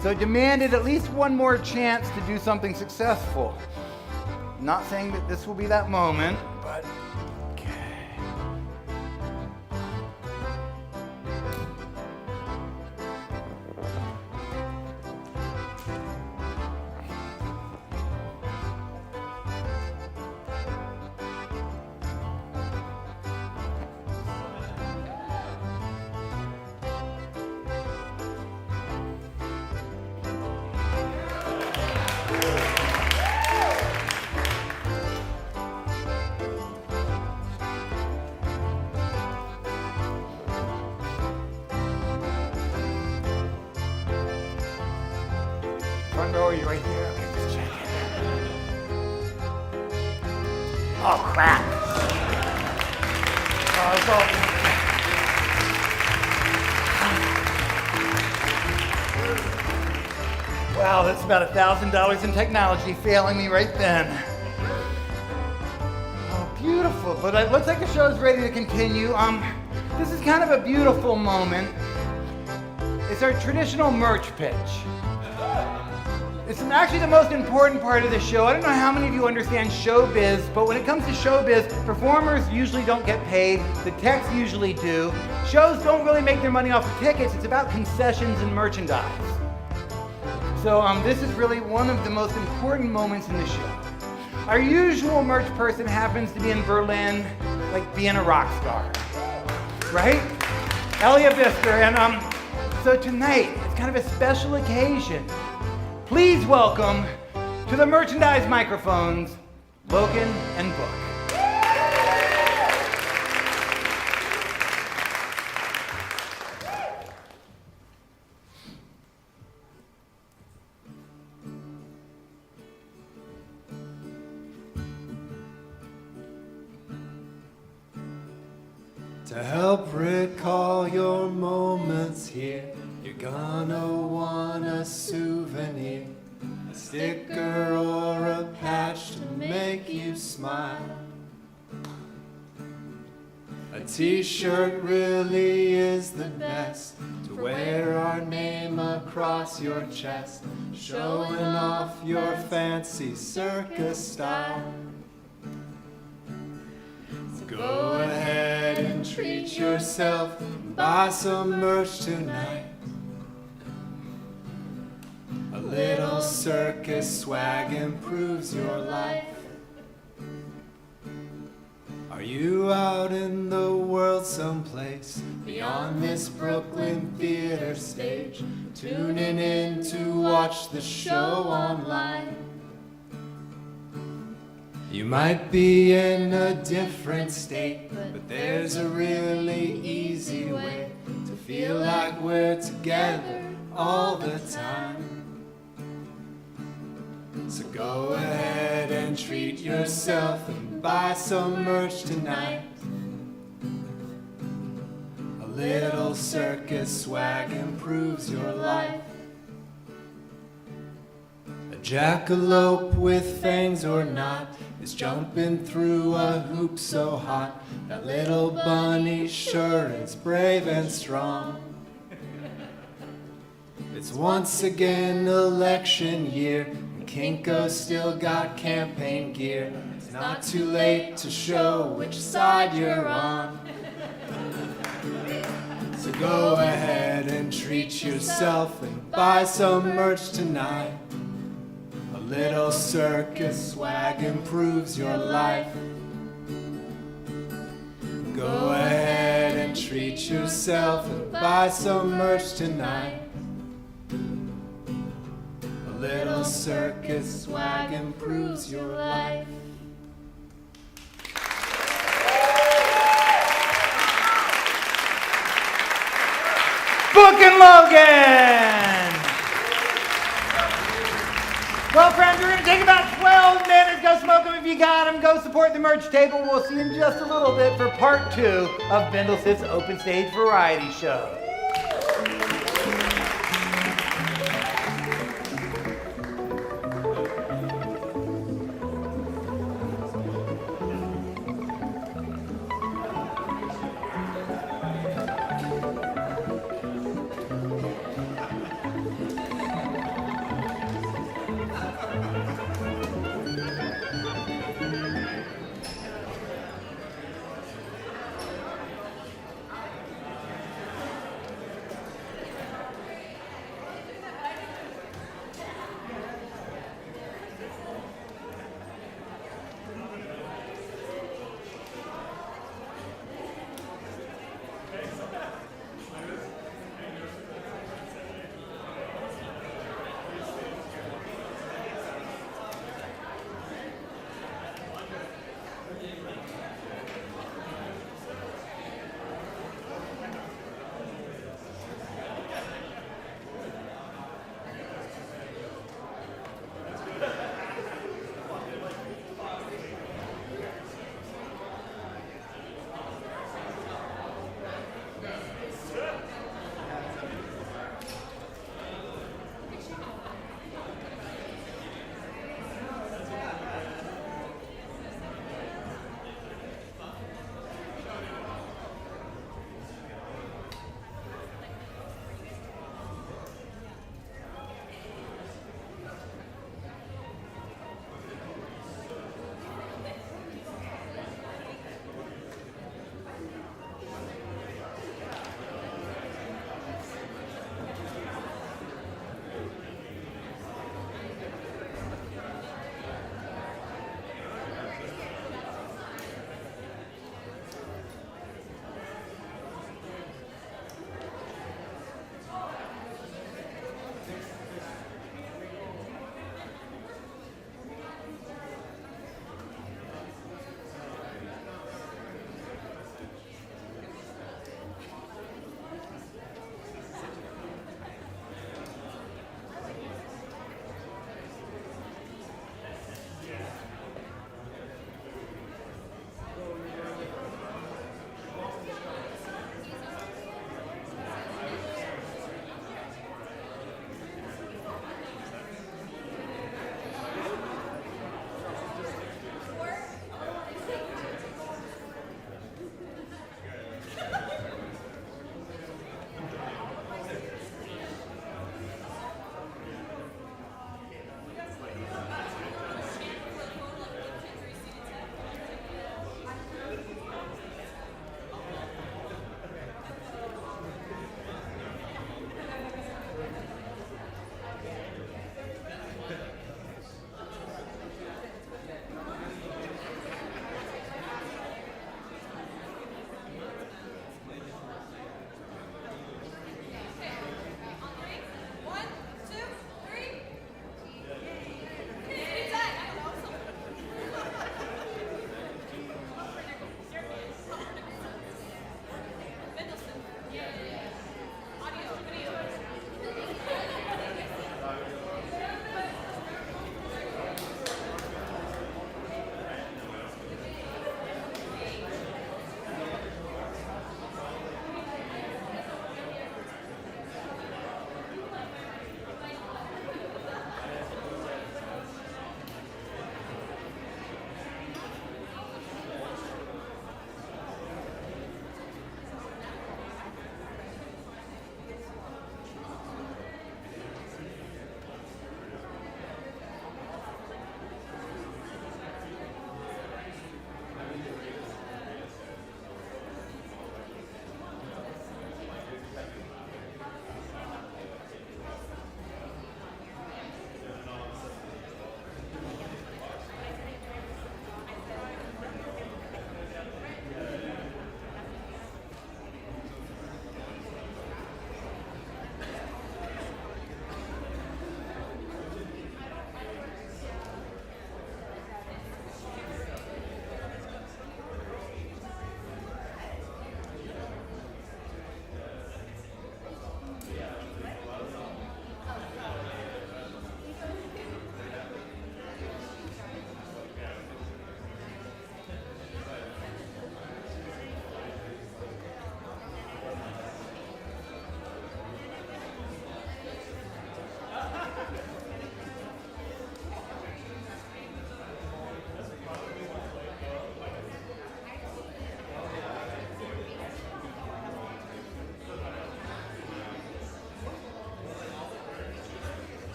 So it demanded at least one more chance to do something successful. Not saying that this will be that moment, but okay. Front row, you right there? Okay, just check it. Oh, crap. Oh, it's all... Wow, that's about $1,000 in technology failing me right then. Oh, beautiful. But it looks like the show's ready to continue. This is kind of a beautiful moment. It's our traditional merch pitch. It's actually the most important part of the show. I don't know how many of you understand showbiz, but when it comes to showbiz, performers usually don't get paid. The techs usually do. Shows don't really make their money off of tickets. It's about concessions and merchandise. So this is really one of the most important moments in the show. Our usual merch person happens to be in Berlin, like being a rock star, right? Elia Bister, and so tonight, it's kind of a special occasion. Please welcome to the merchandise microphones, Logan and Book. To help recall your moments here, you're gonna want a souvenir, a sticker or a patch to make you smile. A t-shirt really is the best, to wear our name across your chest, showing off your fancy circus style. Go ahead and treat yourself and buy some merch tonight. A little circus swag improves your life. Are you out in the world someplace beyond this Brooklyn theater stage, tuning in to watch the show online? You might be in a different state, but there's a really easy way to feel like we're together all the time. So go ahead and treat yourself and buy some merch tonight. A little circus swag improves your life. A jackalope with fangs or not is jumping through a hoop so hot. That little bunny sure is brave and strong. It's once again election year, and Kinko's still got campaign gear. It's not too late to show which side you're on. So go ahead and treat yourself and buy some merch tonight. A little circus swag improves your life. Go ahead and treat yourself and buy some merch tonight. A little circus swag improves your life. Book and Logan! Well, friends, we're going to take about 12 minutes. Go smoke them if you got them. Go support the merch table. We'll see you in just a little bit for part 2 of Bindlestiff's Open Stage Variety Show.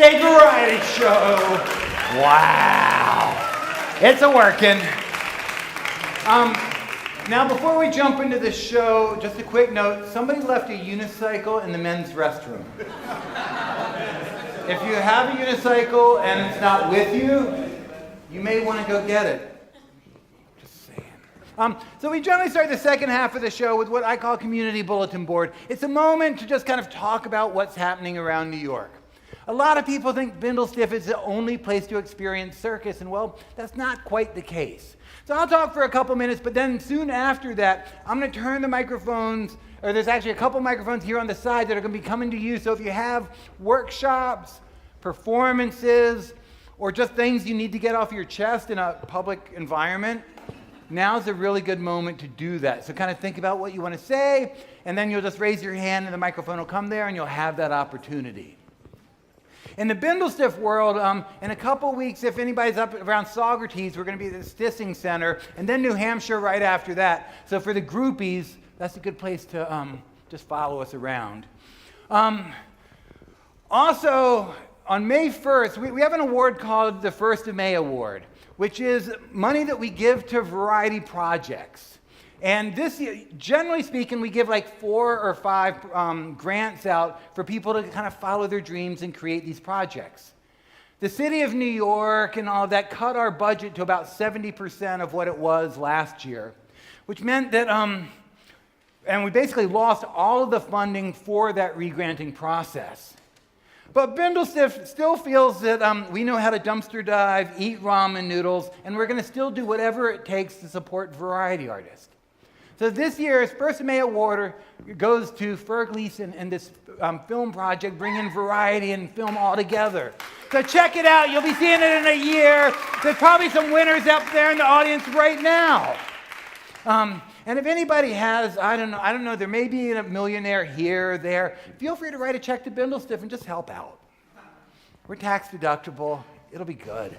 stage variety show. Wow. It's a working. Now, before we jump into the show, just a quick note. Somebody left a unicycle in the men's restroom. If you have a unicycle and it's not with you, you may want to go get it. Just saying. So we generally start the second half of the show with what I call community bulletin board. It's a moment to just kind of talk about what's happening around New York. A lot of people think Bindlestiff is the only place to experience circus, and well, that's not quite the case. So I'll talk for a couple minutes, but then soon after that, I'm going to turn the microphones, or there's actually a couple microphones here on the side that are going to be coming to you. So if you have workshops, performances, or just things you need to get off your chest in a public environment, now's a really good moment to do that. So kind of think about what you want to say, and then you'll just raise your hand and the microphone will come there and you'll have that opportunity. In the Bindlestiff world, in a couple weeks, if anybody's up around Saugerties, we're going to be at the Stissing Center, and then New Hampshire right after that. So for the groupies, that's a good place to just follow us around. Also, on May 1st, we have an award called the 1st of May Award, which is money that we give to variety projects. And this year, generally speaking, we give like 4 or 5 grants out for people to kind of follow their dreams and create these projects. The city of New York and all of that cut our budget to about 70% of what it was last year, which meant that, and we basically lost all of the funding for that re-granting process. But Bindlestiff still feels that we know how to dumpster dive, eat ramen noodles, and we're going to still do whatever it takes to support variety artists. So this year's First of May Award goes to Ferg Leeson and this film project, bringing variety and film all together. So check it out. You'll be seeing it in a year. There's probably some winners up there in the audience right now. And if anybody has, I don't know, there may be a millionaire here or there, feel free to write a check to Bindlestiff and just help out. We're tax deductible. It'll be good.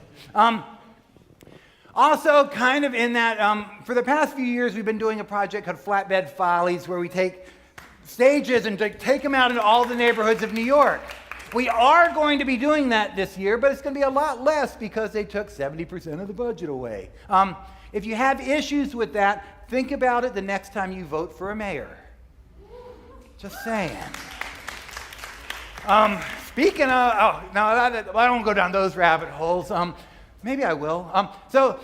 Also, kind of in that, for the past few years, we've been doing a project called Flatbed Follies, where we take stages and take them out into all the neighborhoods of New York. We are going to be doing that this year, but it's going to be a lot less because they took 70% of the budget away. If you have issues with that, think about it the next time you vote for a mayor. Just saying. Speaking of, no, I don't go down those rabbit holes. Maybe I will. So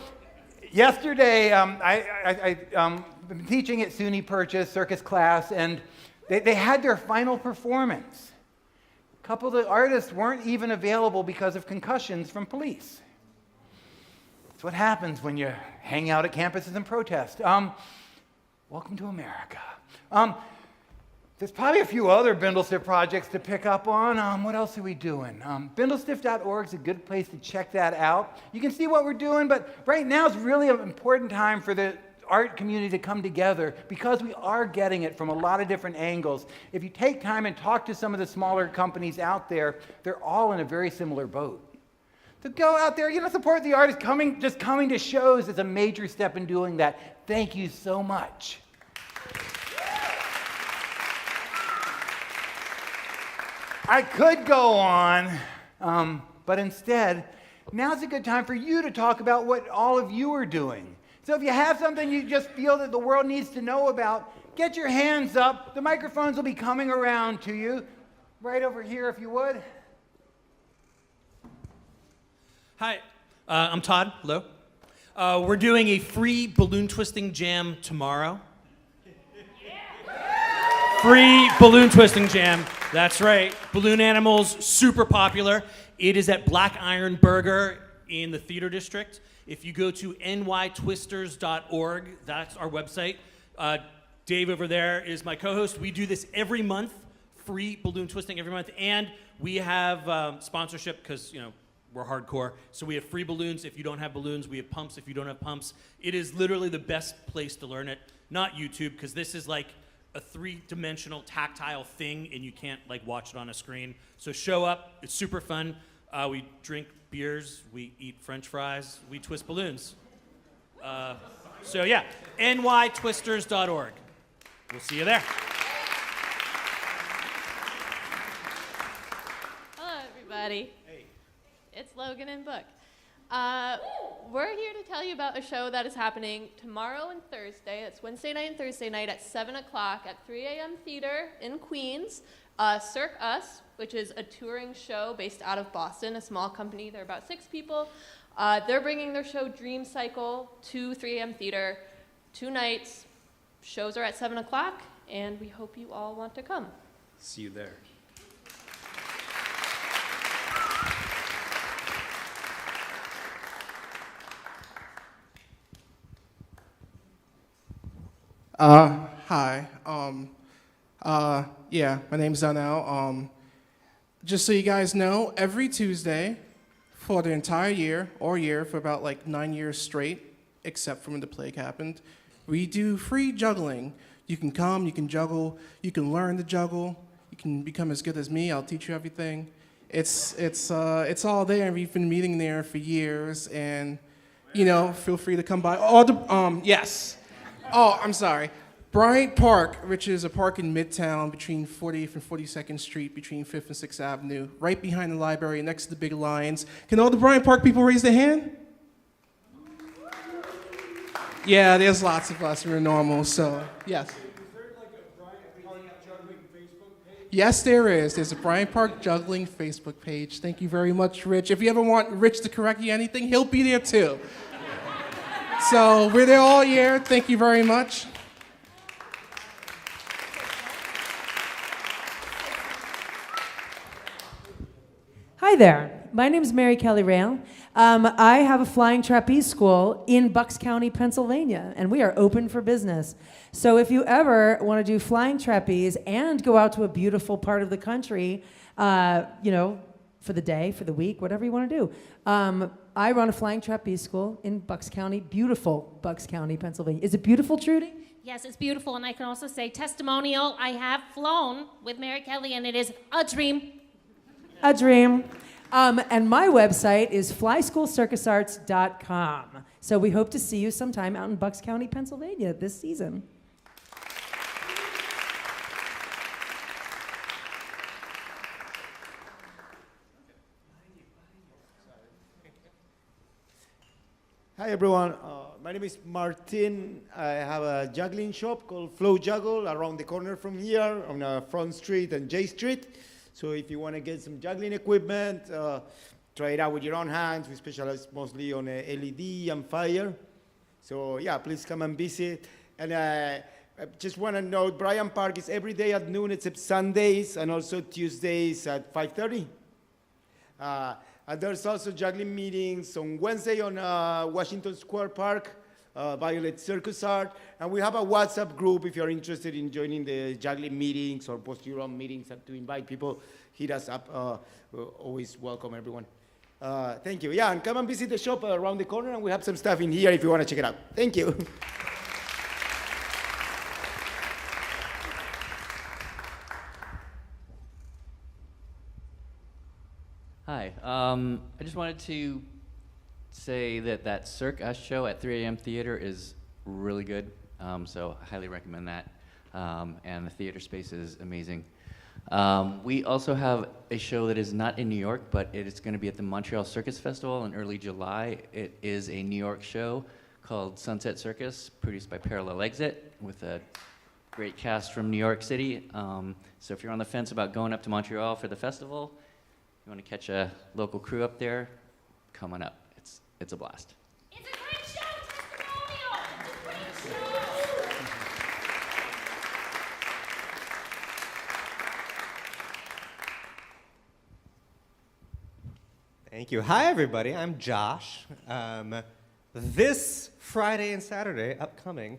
yesterday, I've been teaching at SUNY Purchase circus class, and they had their final performance. A couple of the artists weren't even available because of concussions from police. That's what happens when you hang out at campuses and protest. Welcome to America. There's probably a few other Bindlestiff projects to pick up on. What else are we doing? Bindlestiff.org is a good place to check that out. You can see what we're doing, but right now is really an important time for the art community to come together because we are getting it from a lot of different angles. If you take time and talk to some of the smaller companies out there, they're all in a very similar boat. So go out there, support the artists. Just coming to shows is a major step in doing that. Thank you so much. I could go on, but instead, now's a good time for you to talk about what all of you are doing. So if you have something you just feel that the world needs to know about, get your hands up. The microphones will be coming around to you. Right over here, if you would. Hi, I'm Todd. Hello. We're doing a free balloon twisting jam tomorrow. Free balloon twisting jam. That's right. Balloon animals, super popular. It is at Black Iron Burger in the Theater District. If you go to nytwisters.org, that's our website. Dave over there is my co-host. We do this every month, free balloon twisting every month, and we have sponsorship because, we're hardcore. So we have free balloons if you don't have balloons. We have pumps if you don't have pumps. It is literally the best place to learn it. Not YouTube, because this is like a 3-dimensional tactile thing and you can't watch it on a screen. So show up, it's super fun. We drink beers, we eat French fries, we twist balloons. So yeah, nytwisters.org. We'll see you there. Hello everybody. Hey. slogan and book. We're here to tell you about a show that is happening tomorrow and Thursday. It's Wednesday night and Thursday night at 7 o'clock at 3 a.m. Theater in Queens. Circus, which is a touring show based out of Boston, a small company. There are about 6 people. They're bringing their show Dream Cycle to 3 a.m. Theater 2 nights. Shows are at 7 o'clock, and we hope you all want to come. See you there. Hi. Yeah, my name's Donnell. Just so you guys know, every Tuesday for the entire year, for about like 9 years straight, except for when the plague happened, we do free juggling. You can come, you can juggle, you can learn to juggle, you can become as good as me, I'll teach you everything. It's all there, we've been meeting there for years, and, you know, feel free to come by. Yes. Oh, I'm sorry. Bryant Park, which is a park in Midtown between 40th and 42nd Street, between 5th and 6th Avenue, right behind the library, next to the Big Lions. Can all the Bryant Park people raise their hand? Yeah, there's lots of us. We're normal, so yes. Is there like a Bryant Park juggling Facebook page? Yes, there is. There's a Bryant Park juggling Facebook page. Thank you very much, Rich. If you ever want Rich to correct you anything, he'll be there too. So we're there all year. Thank you very much. Hi there. My name is Mary Kelly Rail. I have a flying trapeze school in Bucks County, Pennsylvania, and we are open for business. So if you ever want to do flying trapeze and go out to a beautiful part of the country, you know, for the day, for the week, whatever you want to do. I run a flying trapeze school in Bucks County, beautiful Bucks County, Pennsylvania. Is it beautiful, Trudy? Yes, it's beautiful, and I can also say testimonial. I have flown with Mary Kelly, and it is a dream. A dream. And my website is flyschoolcircusarts.com. So we hope to see you sometime out in Bucks County, Pennsylvania this season. Hi everyone, my name is Martin. I have a juggling shop called Flow Juggle around the corner from here on Front Street and J Street. So if you want to get some juggling equipment, try it out with your own hands. We specialize mostly on LED and fire. So yeah, please come and visit. And I just want to note, Bryant Park is every day at noon except Sundays and also Tuesdays at 5:30. And there's also juggling meetings on Wednesday on Washington Square Park, Violet Circus Art. And we have a WhatsApp group if you're interested in joining the juggling meetings or post your own meetings and to invite people. Hit us up. We're always welcome everyone. Thank you. Yeah, and come and visit the shop around the corner, and we have some stuff in here if you want to check it out. Thank you. Hi. I just wanted to say that Circus show at 3 a.m. Theater is really good, so I highly recommend that. And the theater space is amazing. We also have a show that is not in New York, but it is going to be at the Montreal Circus Festival in early July. It is a New York show called Sunset Circus, produced by Parallel Exit, with a great cast from New York City. So if you're on the fence about going up to Montreal for the festival, you want to catch a local crew up there, come on up. It's a blast. It's a great show, testimonial. It's a great show. Thank you. Hi, everybody. I'm Josh. This Friday and Saturday, upcoming,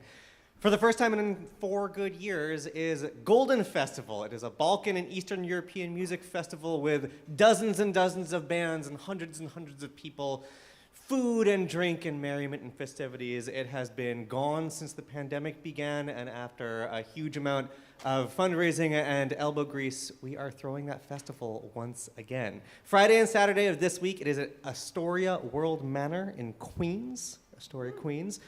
for the first time in 4 good years, is Golden Festival. It is a Balkan and Eastern European music festival with dozens and dozens of bands and hundreds of people, food and drink and merriment and festivities. It has been gone since the pandemic began, and after a huge amount of fundraising and elbow grease, we are throwing that festival once again. Friday and Saturday of this week, it is at Astoria World Manor in Queens, Astoria, Queens,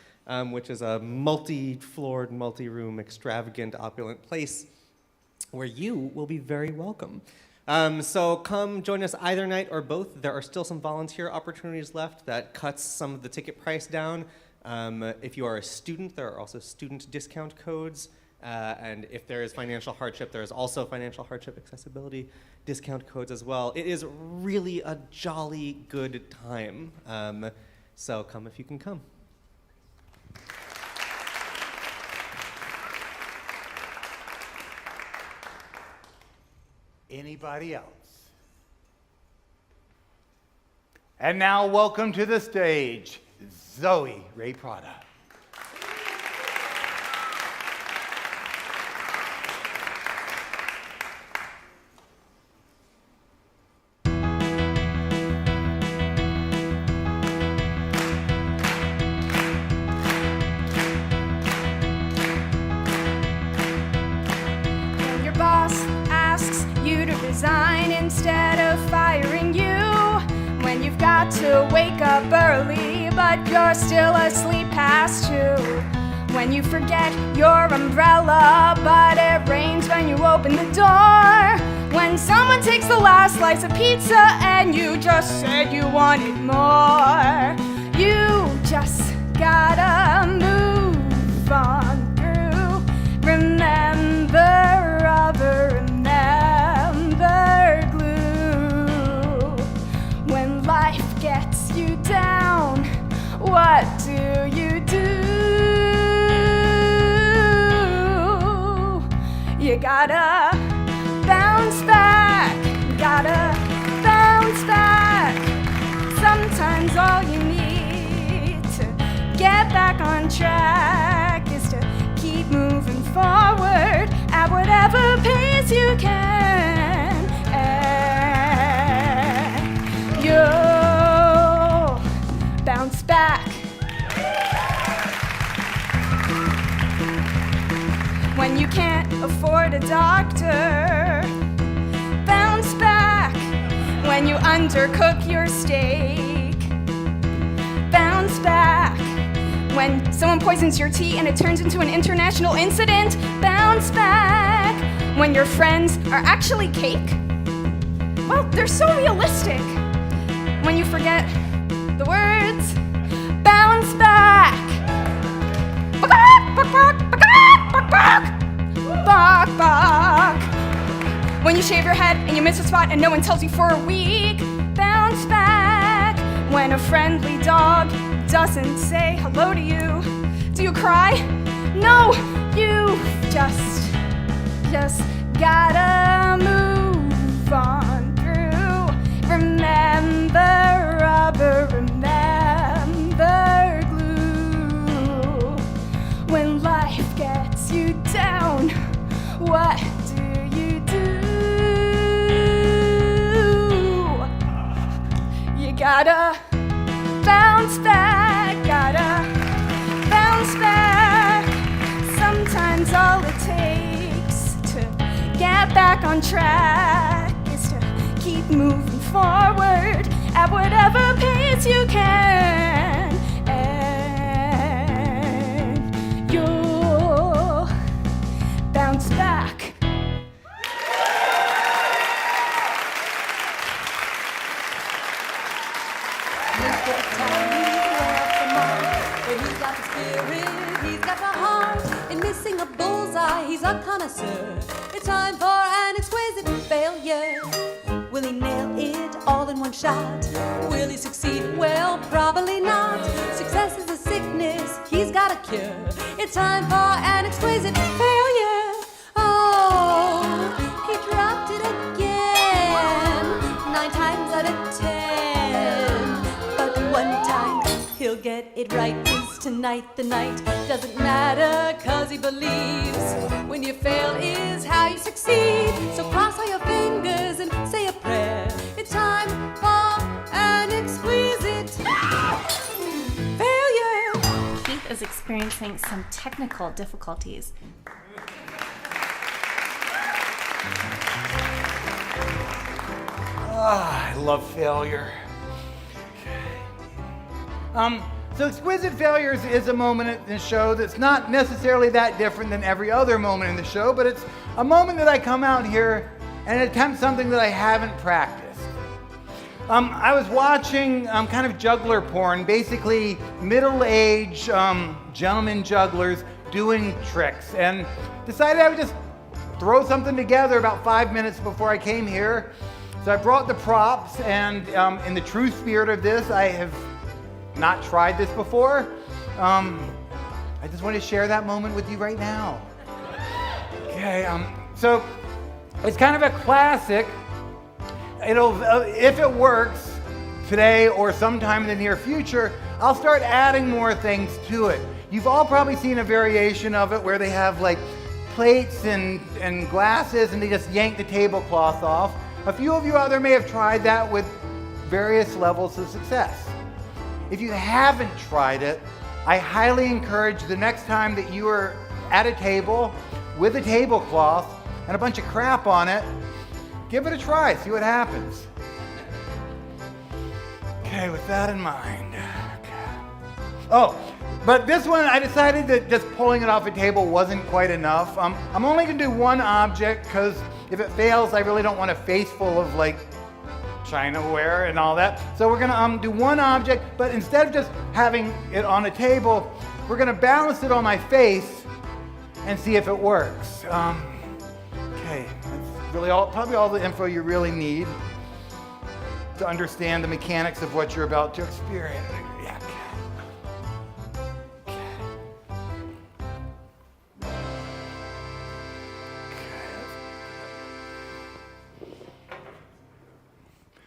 which is a multi-floored, multi-room, extravagant, opulent place where you will be very welcome. So come join us either night or both. There are still some volunteer opportunities left that cuts some of the ticket price down. If you are a student, there are also student discount codes. And if there is financial hardship, there is also financial hardship accessibility discount codes as well. It is really a jolly good time. So come if you can come. Anybody else? And now welcome to the stage, Zoe Ray Prada. When your boss asks you to resign instead of firing you, when you've got to wake up early but you're still asleep past 2, when you forget your umbrella but it rains when you open the door, when someone takes the last slice of pizza and you just said you wanted more, you just gotta move on through. Remember rubber, remember glue. When life gets you down, what do you do? You gotta bounce back, gotta bounce back. Sometimes all you need to get back on track is to keep moving forward at whatever pace you can. And you'll bounce back. When you can't afford a doctor, bounce back. When you undercook your steak, bounce back. When someone poisons your tea and it turns into an international incident, bounce back. When your friends are actually cake, well, they're so realistic. When you forget the words, bounce back. Bok, bok. When you shave your head and you miss a spot and no one tells you for a week, bounce back. When a friendly dog doesn't say hello to you, do you cry? No, you just gotta move on through. Remember rubber, remember glue. When life gets you down, what do you do? You gotta bounce back, gotta bounce back. Sometimes all it takes to get back on track is to keep moving forward at whatever pace you can. And you'll bounce back. He's got the spirit, he's got the heart. In missing a bullseye, he's a connoisseur. It's time for an exquisite failure. Will he nail it all in one shot? Will he succeed? Well, probably not. Success is a sickness, he's got a cure. It's time for an exquisite failure. Oh, he dropped it again, 9 times out of 10. But one time he'll get it right. Is tonight the night? Doesn't matter, 'cause he believes when you fail is how you succeed. So cross all your fingers and say a prayer. It's time for an exquisite failure. Keith is experiencing some technical difficulties. I love failure. So Exquisite Failures is a moment in the show that's not necessarily that different than every other moment in the show, but it's a moment that I come out here and attempt something that I haven't practiced. I was watching kind of juggler porn, basically middle-aged gentlemen jugglers doing tricks, and decided I would just throw something together about 5 minutes before I came here. So I brought the props, and in the true spirit of this, I have not tried this before. I just want to share that moment with you right now. Okay, so it's kind of a classic. It'll, if it works today or sometime in the near future, I'll start adding more things to it. You've all probably seen a variation of it where they have like plates and glasses and they just yank the tablecloth off. A few of you out there may have tried that with various levels of success. If you haven't tried it, I highly encourage the next time that you are at a table with a tablecloth and a bunch of crap on it, give it a try, see what happens. Okay, with that in mind. Okay. Oh, but this one, I decided that just pulling it off a table wasn't quite enough. I'm only gonna do one object because if it fails, I really don't want a face full of like Chinaware and all that. So we're gonna do one object, but instead of just having it on a table, we're gonna balance it on my face and see if it works. Okay, that's really probably all the info you really need to understand the mechanics of what you're about to experience. Yeah.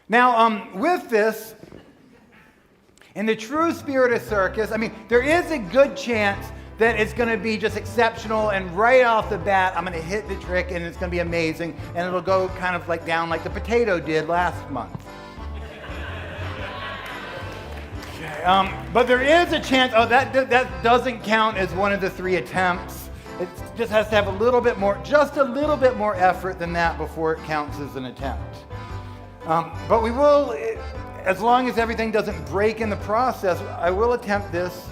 Now, with this, in the true spirit of circus, I mean, there is a good chance that it's going to be just exceptional, and right off the bat, I'm going to hit the trick, and it's going to be amazing, and it'll go kind of like down like the potato did last month. Okay, but there is a chance. Oh, that doesn't count as one of the 3 attempts. It just has to have a little bit more, just a little bit more effort than that before it counts as an attempt. But we will, as long as everything doesn't break in the process, I will attempt this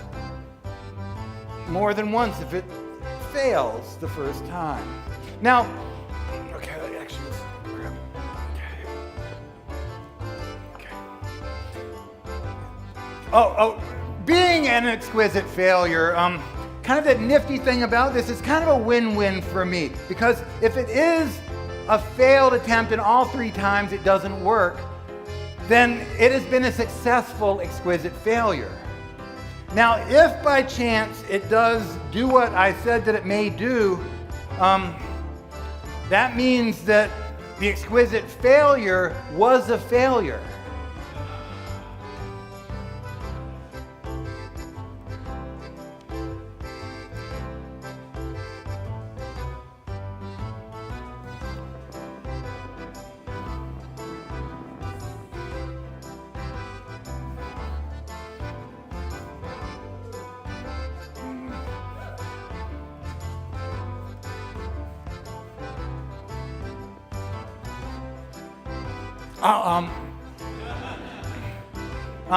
more than once if it fails the first time. Now, okay, actually, okay. Oh, being an exquisite failure, kind of the nifty thing about this is kind of a win-win for me, because if it is a failed attempt and all 3 times it doesn't work, then it has been a successful exquisite failure. Now, if by chance it does do what I said that it may do, that means that the exquisite failure was a failure.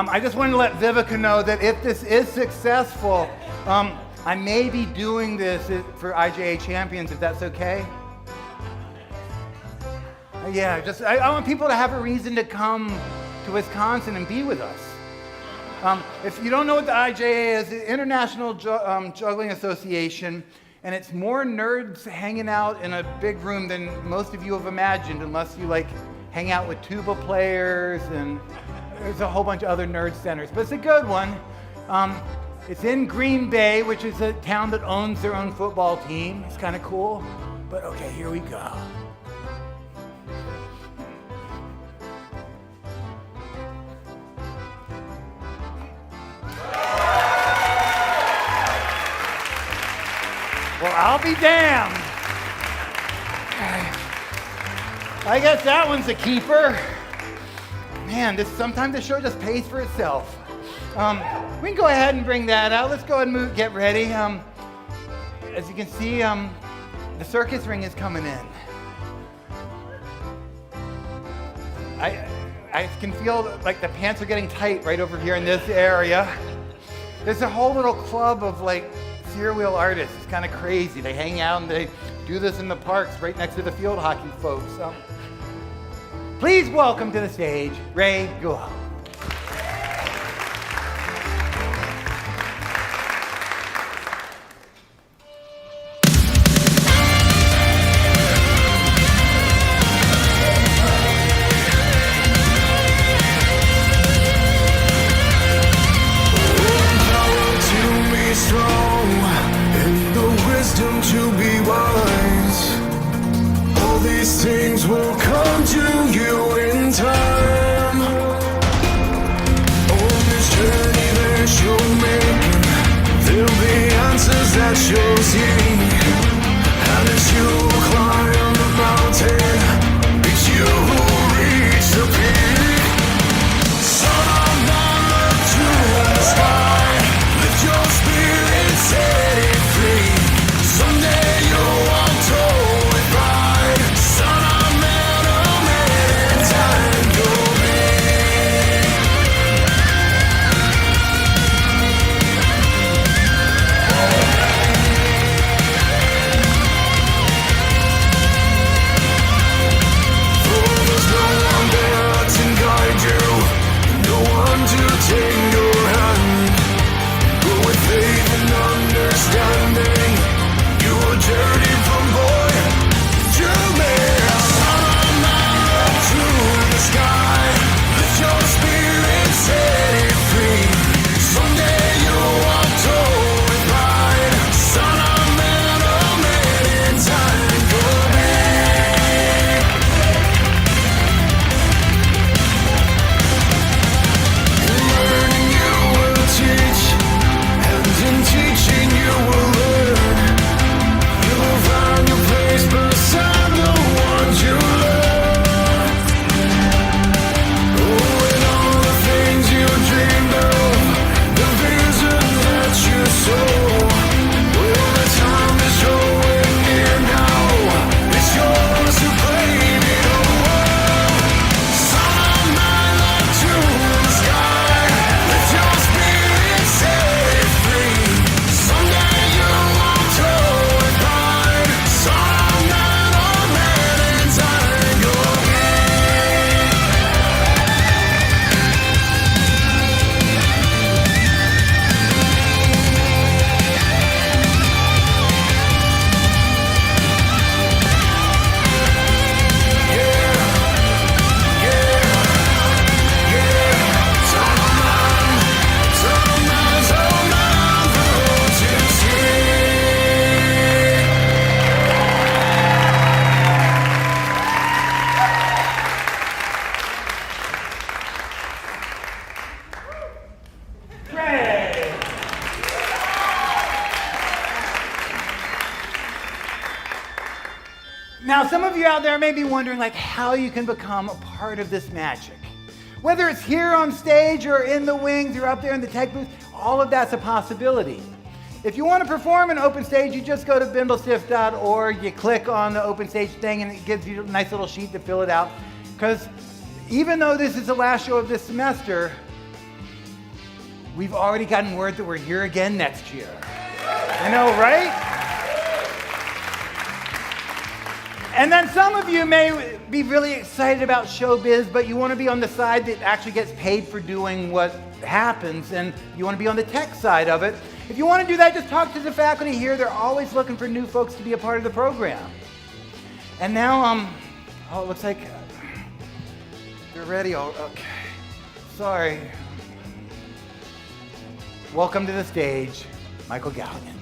I just wanted to let Vivica know that if this is successful, I may be doing this for IJA champions, if that's okay. Yeah, I want people to have a reason to come to Wisconsin and be with us. If you don't know what the IJA is, the International Juggling Association, and it's more nerds hanging out in a big room than most of you have imagined, unless you like hang out with tuba players, and there's a whole bunch of other nerd centers, but it's a good one. It's in Green Bay, which is a town that owns their own football team. It's kind of cool, but okay, here we go. Well, I'll be damned. I guess that one's a keeper. Man, sometimes the show just pays for itself. We can go ahead and bring that out. Let's go ahead and get ready. As you can see, the circus ring is coming in. I can feel like the pants are getting tight right over here in this area. There's a whole little club of like serial artists. It's kind of crazy. They hang out and they do this in the parks right next to the field hockey folks. Please welcome to the stage, Ray Guo. Things will come to you in time. On this journey that you're making, there'll be answers that you'll see. And as you climb the mountain, it's you who reach the peak. Son of man, look to the sky, lift your spirit, set it free. Someday you'll walk tall with pride. Son of man, oh man, time you'll be. For there's no one there to guide you, no one to take your hand. But with faith and understanding, you will journey from boy to man. Son of man, up to the sky, lift your spirit, set it free. Someday you'll walk tall with pride. Son of man, oh man, in time you'll be. In learning you will teach, and in teaching you will learn. You will find your place beside the ones you love. Oh, and all the things you dreamed of, the vision that you saw. Well, the time is drawing near now. It's yours to claim it all. Son of man, look to the sky, lift your spirit, set it free. Someday you'll walk tall with pride. Son of man, oh man, in time you'll be. Now, some of you out there may be wondering like how you can become a part of this magic. Whether it's here on stage or in the wings or up there in the tech booth, all of that's a possibility. If you want to perform an open stage, you just go to bindlestiff.org, you click on the open stage thing, and it gives you a nice little sheet to fill it out. Because even though this is the last show of this semester, we've already gotten word that we're here again next year. I know, right? And then some of you may be really excited about showbiz, but you want to be on the side that actually gets paid for doing what happens, and you want to be on the tech side of it. If you want to do that, just talk to the faculty here. They're always looking for new folks to be a part of the program. And now, oh, it looks like they're ready. Oh, okay. Sorry. Welcome to the stage, Michael Galligan.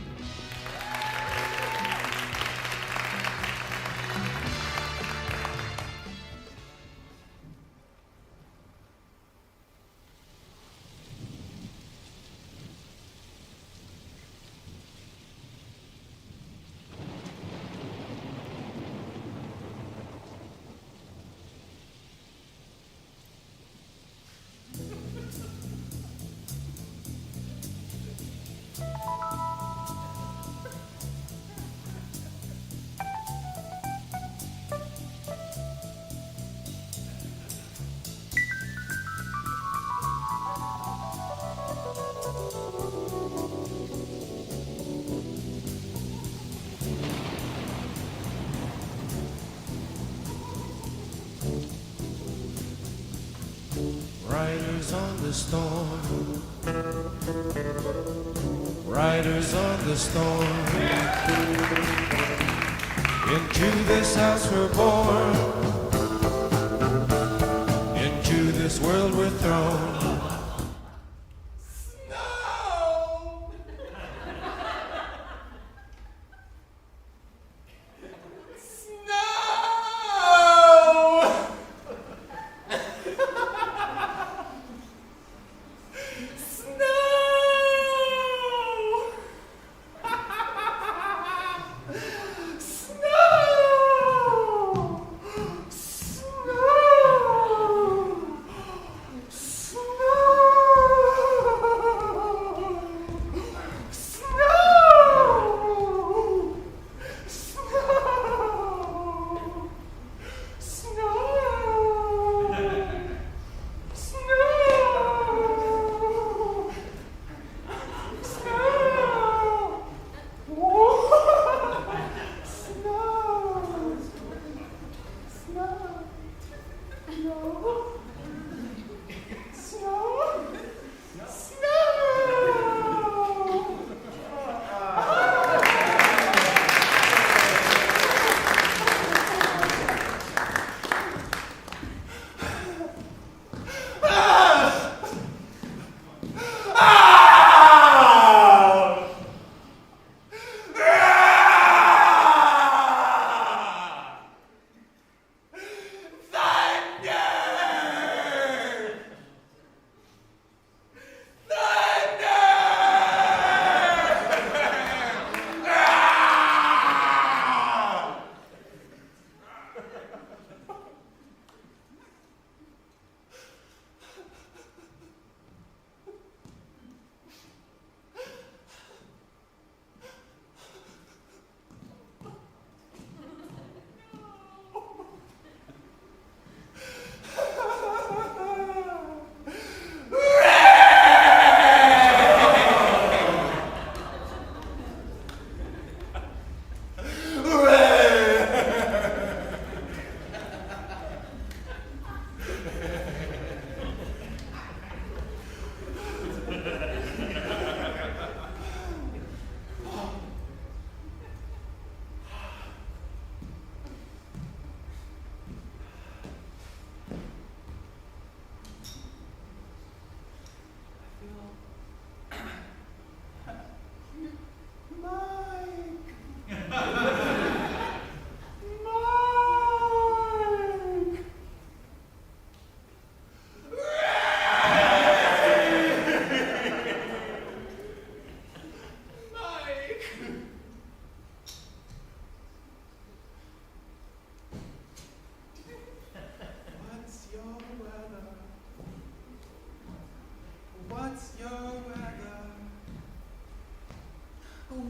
storm. Riders on the storm. Into this house we're born. Into this world we're thrown.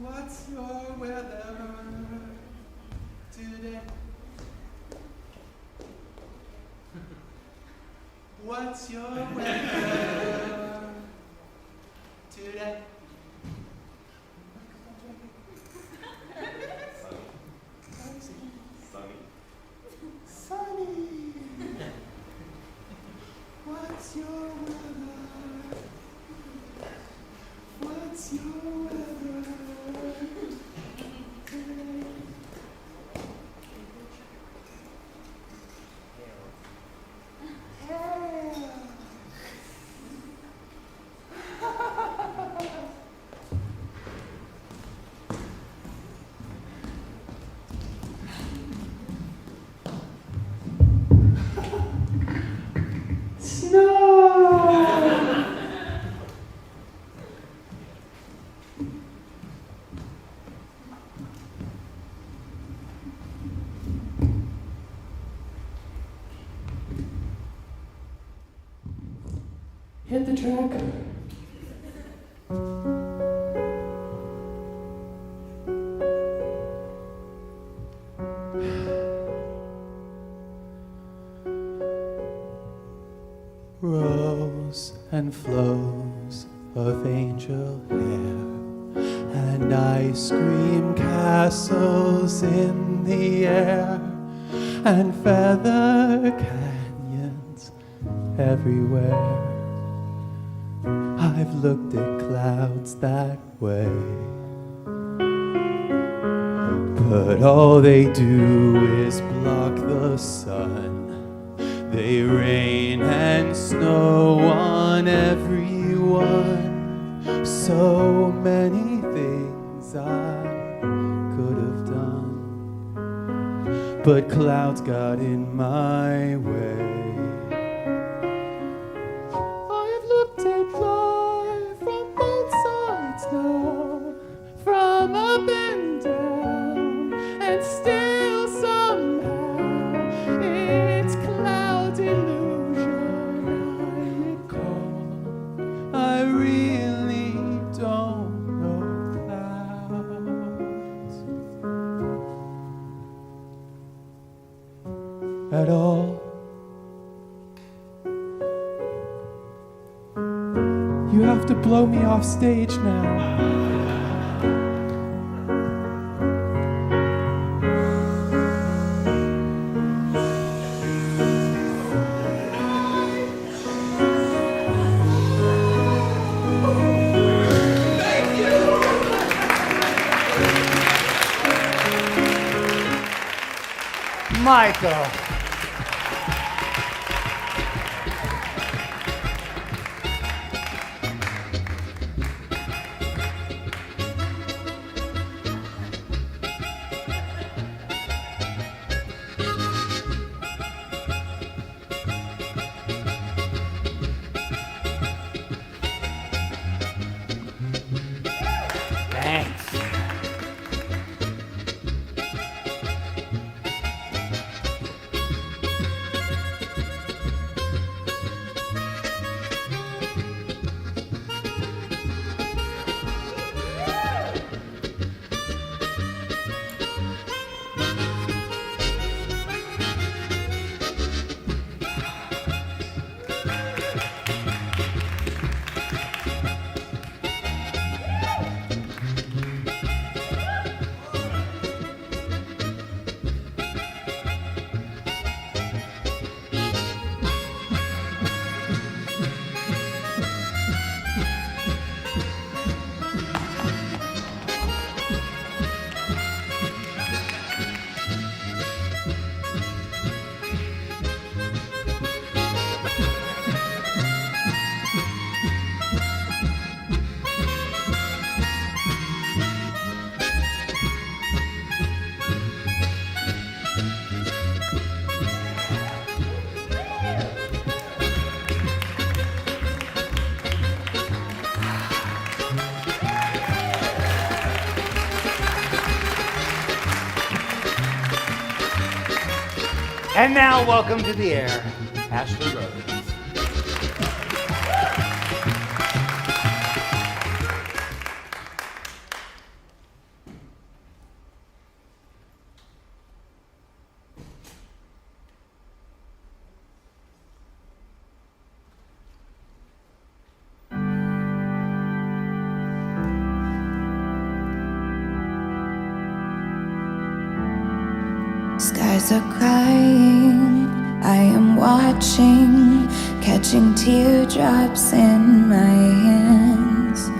What's your weather today? What's your weather today? Sunny. What's your weather? What's your weather today? Hit the track. Rows and flows of angel hair and ice cream castles in the air and feather canyons everywhere. I've looked at clouds that way, but all they do is block the sun. They rain and snow on everyone. So many things I could have done, but clouds got in my way. I've looked at life from both sides now, from up and down, and still somehow it's cloud illusion I recall. I really don't know clouds at all. You have to blow me off stage now. Michael. Thanks. And now, welcome to the air, Ashley Rose. Skies are crying, I am watching, catching teardrops in my hands.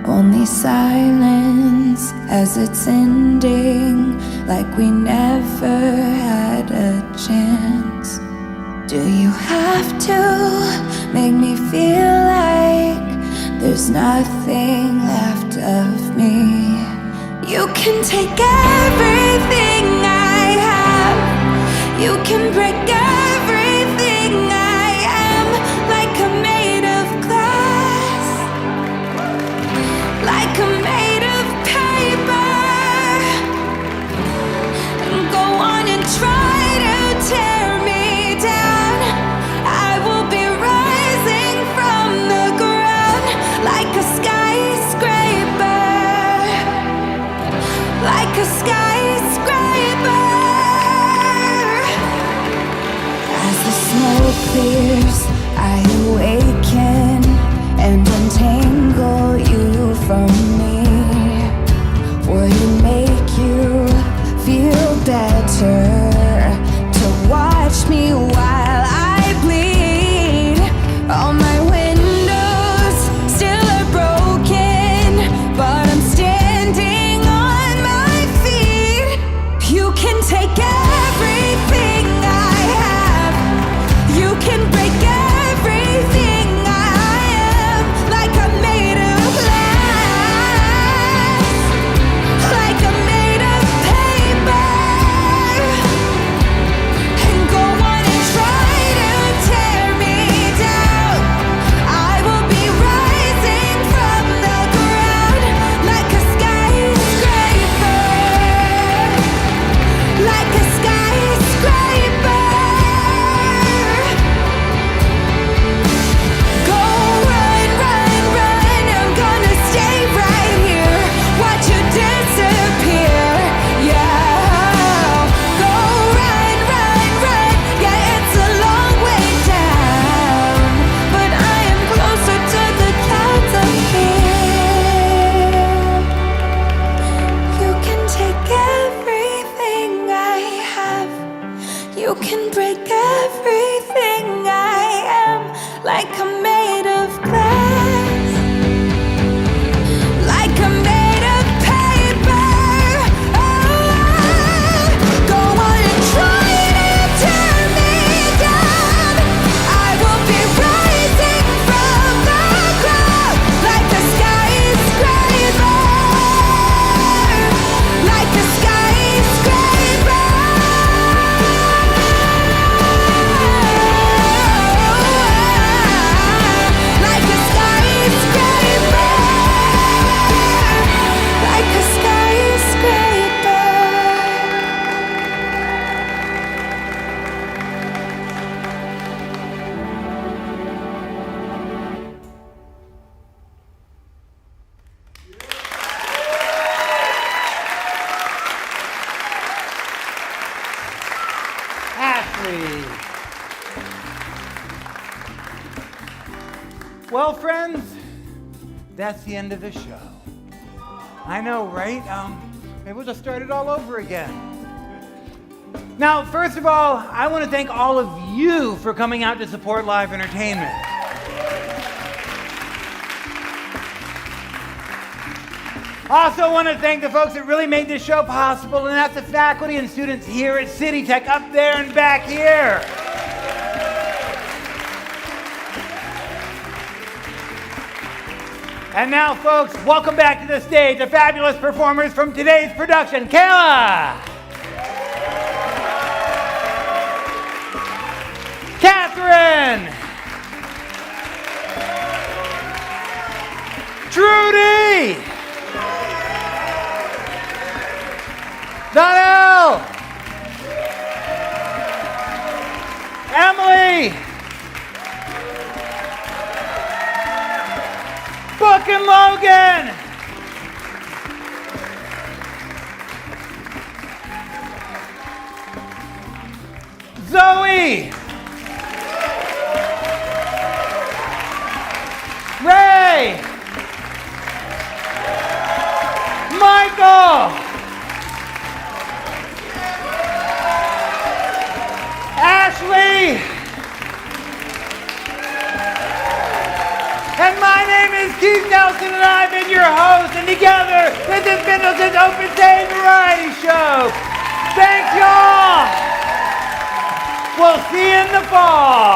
Only silence as it's ending, like we never had a chance. Do you have to make me feel like there's nothing left of me? You can take everything I have, you can break everything I am, like I'm made of glass, like I'm made of paper, and go on and try to tear me down. I will be rising from the ground like a skyscraper, like a skyscraper. As the smoke clears, I awaken and untangle you from me. Would it make you feel better to watch me while I bleed? All my windows still You can break everything I am, like I'm made of glass, like I'm made of paper. Oh, go on and try to tear me down. I will be rising from the ground like a skyscraper, like a skyscraper. Like a skyscraper, like a skyscraper. Ashley. Well, friends, that's the end of the show. I know, right? Maybe we'll just start it all over again. Now, first of all, I want to thank all of you for coming out to support live entertainment. Also want to thank the folks that really made this show possible, and that's the faculty and students here at City Tech, up there and back here. And now, folks, welcome back to the stage the fabulous performers from today's production. Kayla! Catherine! Trudy! Donnell! Emily! Book and Logan! Zoe! Ray! Michael! Ashley! And my name is Keith Nelson, and I've been your host, and together, this is Bindlestiff's Open Stage Variety Show. Thanks, y'all! We'll see you in the fall.